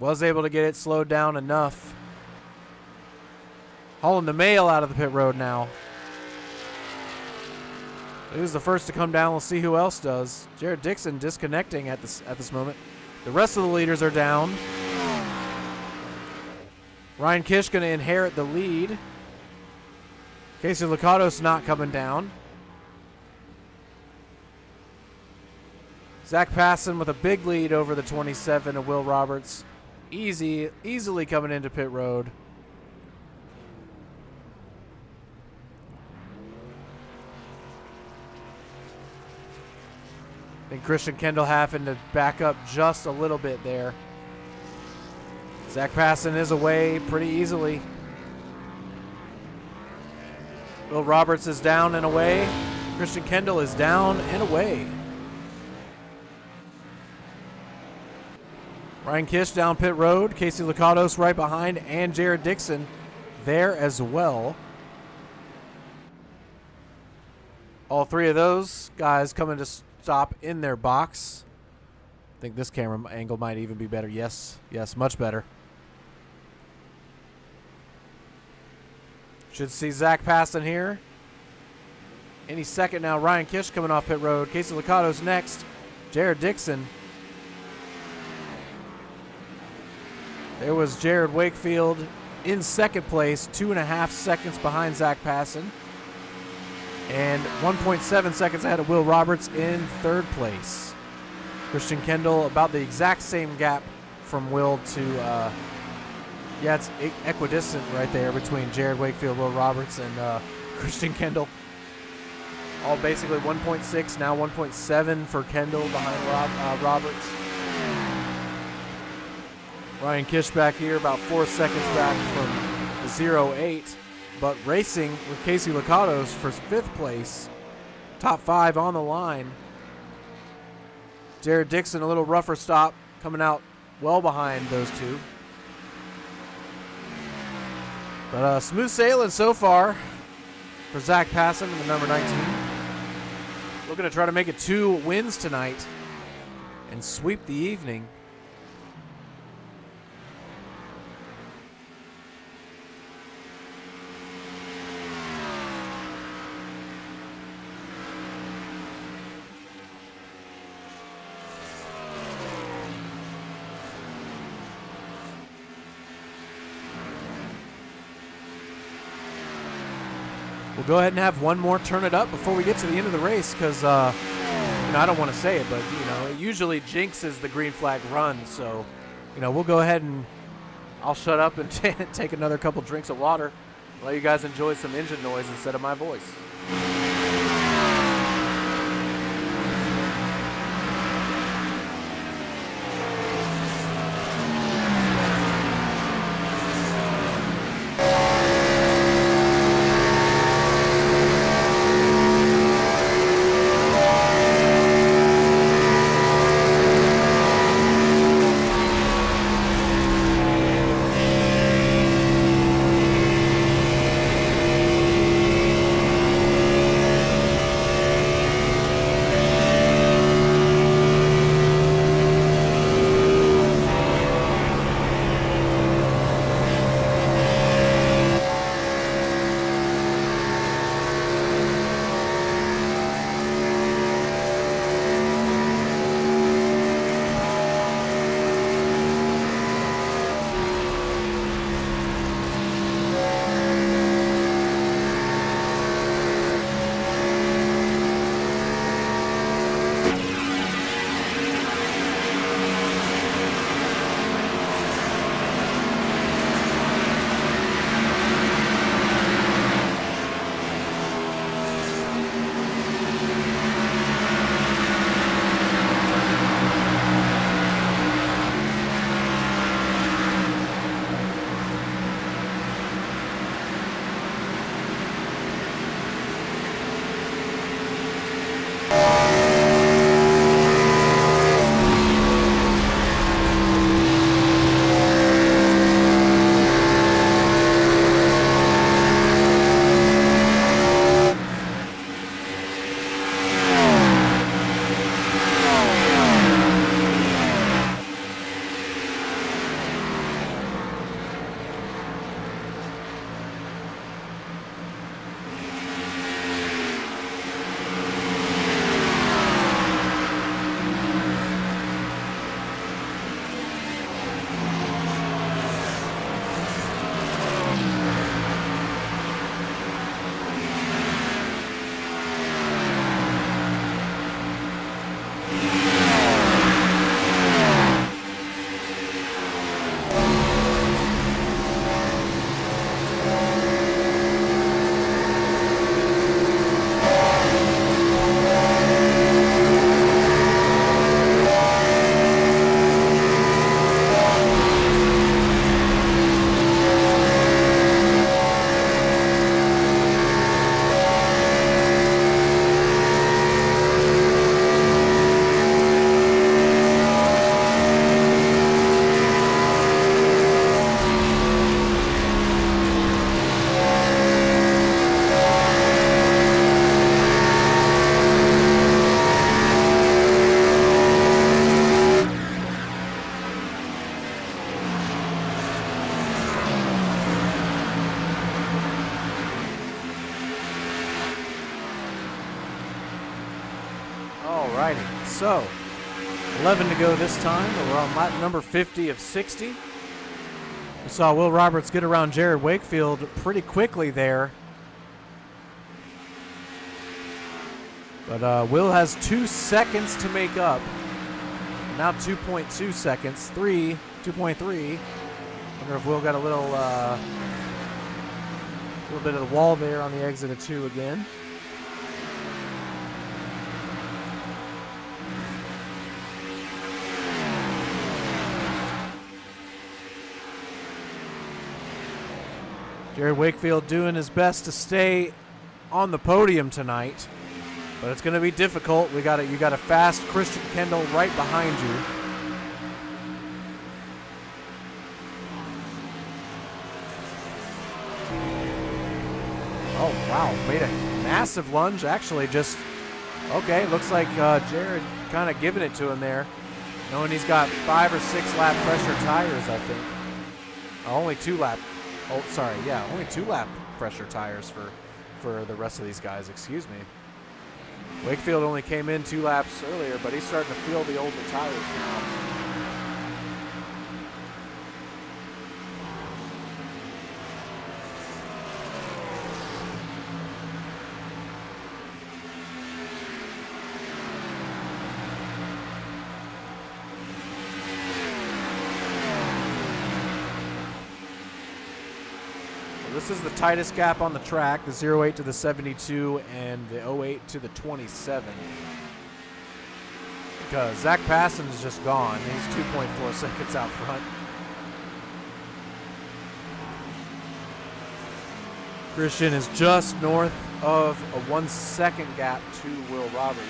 Was able to get it slowed down enough. Hauling the mail out of the pit road now. He was the first to come down. We'll see who else does. Jared Dixon disconnecting at this moment. The rest of the leaders are down. Ryan Kish going to inherit the lead. Casey Lakatos not coming down. Zach Passon with a big lead over the 27 of Will Roberts. Easily coming into pit road. And Christian Kendall having to back up just a little bit there. Zach Passon is away pretty easily. Will Roberts is down and away. Christian Kendall is down and away. Ryan Kish down pit road. Casey Licados right behind, and Jared Dixon there as well. All three of those guys coming to stop in their box. I think this camera angle might even be better. Yes, much better. Should see Zach Passon here any second now. Ryan Kish coming off pit road. Casey Licados next. Jared Dixon. There was Jared Wakefield in second place, 2.5 seconds behind Zach Passon, and 1.7 seconds ahead of Will Roberts in third place. Christian Kendall about the exact same gap from Will to, it's equidistant right there between Jared Wakefield, Will Roberts, and Christian Kendall. All basically 1.6, now 1.7 for Kendall behind Roberts. Ryan Kish back here about 4 seconds back from 0.8, but racing with Casey Licados for fifth place. Top 5 on the line. Jared Dixon, a little rougher stop, coming out well behind those two. But smooth sailing so far for Zach Passon in the number 19. Looking to try to make it 2 wins tonight and sweep the evening. We'll go ahead and have one more turn it up before we get to the end of the race because, I don't want to say it, but, it usually jinxes the green flag run. So, we'll go ahead and I'll shut up and take another couple drinks of water. Let you guys enjoy some engine noise instead of my voice. righty. So, 11 to go this time. We're on lap number 50 of 60. We saw Will Roberts get around Jared Wakefield pretty quickly there. But Will has 2 seconds to make up. Now 2.2 seconds. 2.3. Wonder if Will got a little bit of the wall there on the exit of 2 again. Jared Wakefield doing his best to stay on the podium tonight, but it's going to be difficult. You got a fast Christian Kendall right behind you. Oh wow, made a massive lunge. Actually, just okay. Looks like Jared kind of giving it to him there, knowing he's got 5 or 6 lap pressure tires. I think only 2 lap. Oh, sorry. Yeah, only 2 lap pressure tires for the rest of these guys. Excuse me. Wakefield only came in 2 laps earlier, but he's starting to feel the older tires now. This is the tightest gap on the track, the 08 to the 72 and the 08 to the 27. Because Zach Passon is just gone. He's 2.4 seconds out front. Christian is just north of a 1 second gap to Will Roberts.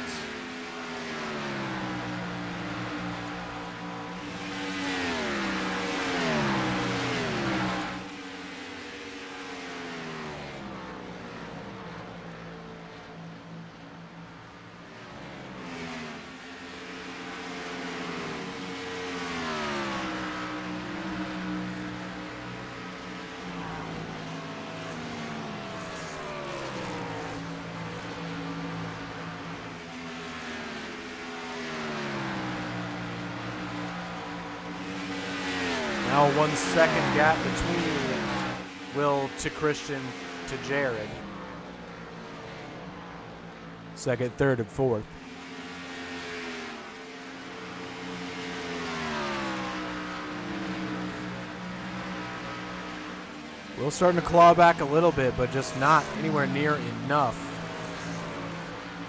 Now 1 second gap between Will to Christian to Jared. Second, third, and fourth. Will's starting to claw back a little bit, but just not anywhere near enough.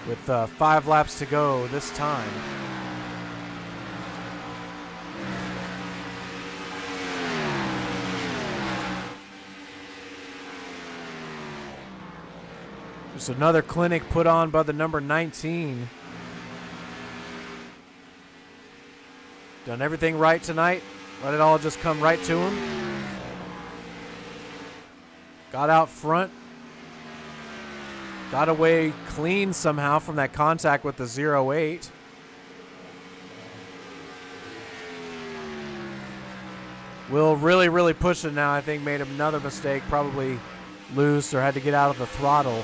With 5 laps to go this time. Just another clinic put on by the number 19. Done everything right tonight. Let it all just come right to him. Got out front. Got away clean somehow from that contact with the 08. Will really push it now. I think made another mistake, probably loose or had to get out of the throttle.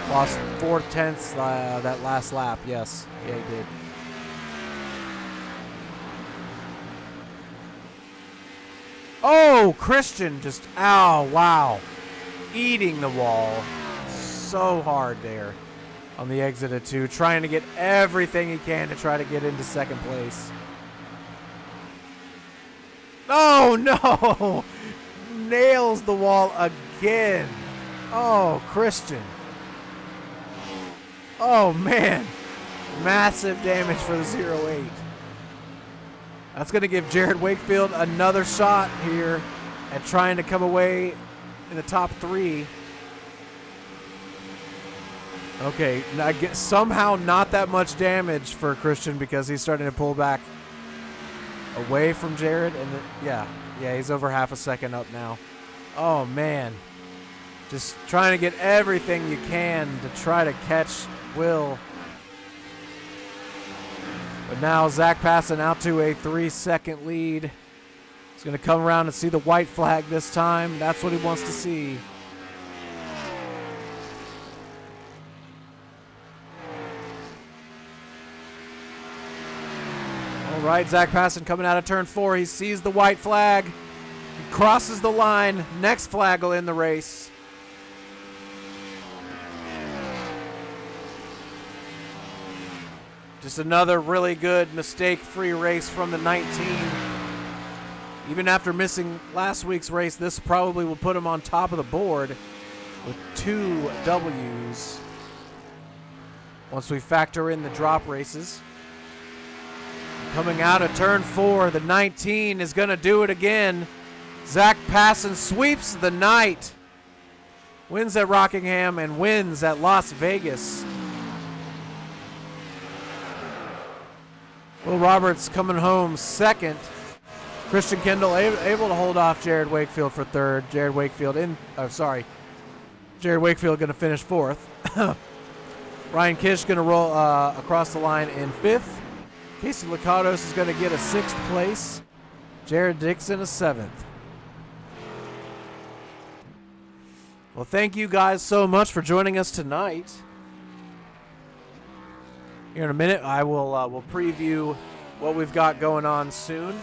Lost 4/10 that last lap. Yes, yeah, he did. Oh, Christian just, ow, wow. Eating the wall so hard there on the exit of 2. Trying to get everything he can to try to get into second place. Oh, no. Nails the wall again. Oh, Christian. Oh, man. Massive damage for the 08. That's going to give Jared Wakefield another shot here at trying to come away in the top 3. Okay, I get somehow not that much damage for Christian because he's starting to pull back away from Jared. And yeah, he's over half a second up now. Oh, man. Just trying to get everything you can to try to catch Will. But now Zach Passon out to a 3-second lead. He's going to come around and see the white flag this time. That's what he wants to see. All right, Zach Passon coming out of turn 4. He sees the white flag. He crosses the line. Next flag will end the race. Just another really good mistake-free race from the 19. Even after missing last week's race, this probably will put him on top of the board with 2 W's. Once we factor in the drop races. Coming out of turn 4, the 19 is going to do it again. Zach Passon sweeps the night. Wins at Rockingham and wins at Las Vegas. Will Roberts coming home second. Christian Kendall able to hold off Jared Wakefield for third. Jared Wakefield going to finish fourth. Ryan Kish going to roll across the line in fifth. Casey Lakatos is going to get a 6th place. Jared Dixon a 7th. Well, thank you guys so much for joining us tonight. Here in a minute, I will we'll preview what we've got going on soon.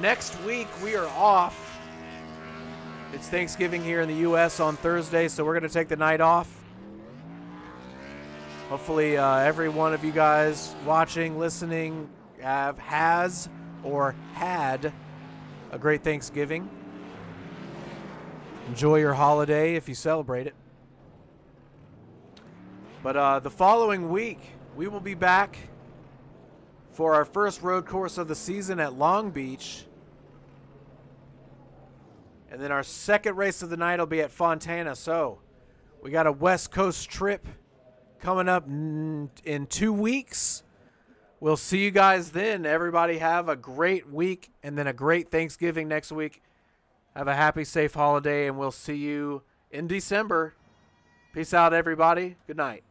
Next week, we are off. It's Thanksgiving here in the U.S. on Thursday, so we're going to take the night off. Hopefully, every one of you guys watching, listening, has or had a great Thanksgiving. Enjoy your holiday if you celebrate it. But the following week, we will be back for our first road course of the season at Long Beach. And then our second race of the night will be at Fontana. So we got a West Coast trip coming up in 2 weeks. We'll see you guys then. Everybody have a great week and then a great Thanksgiving next week. Have a happy, safe holiday, and we'll see you in December. Peace out, everybody. Good night.